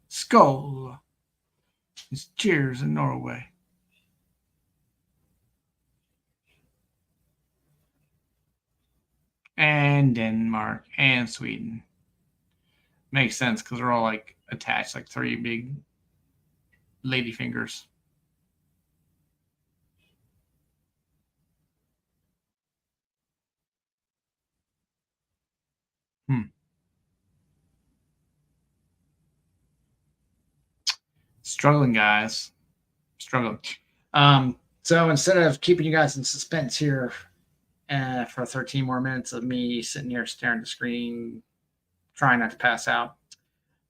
S1: Skull is cheers in Norway. and Denmark and Sweden. Makes sense because they're all like attached, like 3 big lady fingers. Struggling, guys. Struggling. So instead of keeping you guys in suspense here for 13 more minutes of me sitting here staring at the screen, trying not to pass out,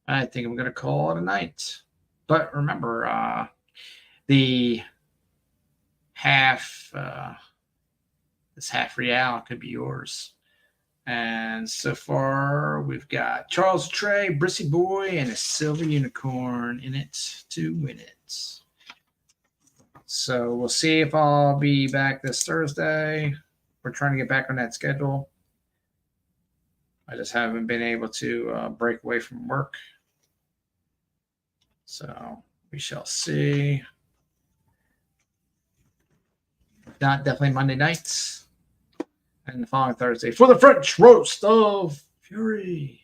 S1: I think I'm going to call it a night. But remember, the this half real could be yours. And so far, we've got Charles Trey, Brissy Boy, and a Silver Unicorn in it to win it. So we'll see if I'll be back this Thursday. We're trying to get back on that schedule. I just haven't been able to break away from work. So we shall see. Not definitely Monday nights. And the following Thursday for the French roast of fury.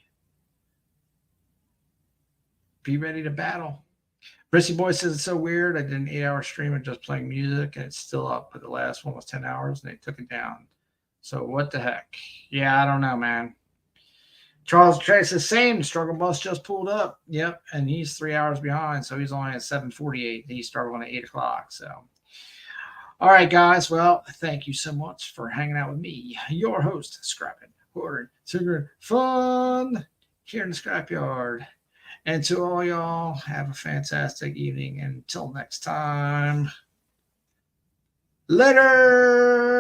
S1: Be ready to battle. Brissy Boy says it's so weird. I did an 8-hour stream of just playing music, and it's still up. But the last one was 10 hours, and they took it down. So what the heck? Yeah, I don't know, man. Charles Trey says same. Struggle Bus just pulled up. Yep, and he's 3 hours behind, so he's only at 7:48. He started on at 8 o'clock. So. All right, guys. Well, thank you so much for hanging out with me, your host, Scrapping, Hoarding, Sugar, Fun, here in the Scrapyard. And to all y'all, have a fantastic evening. Until next time, later.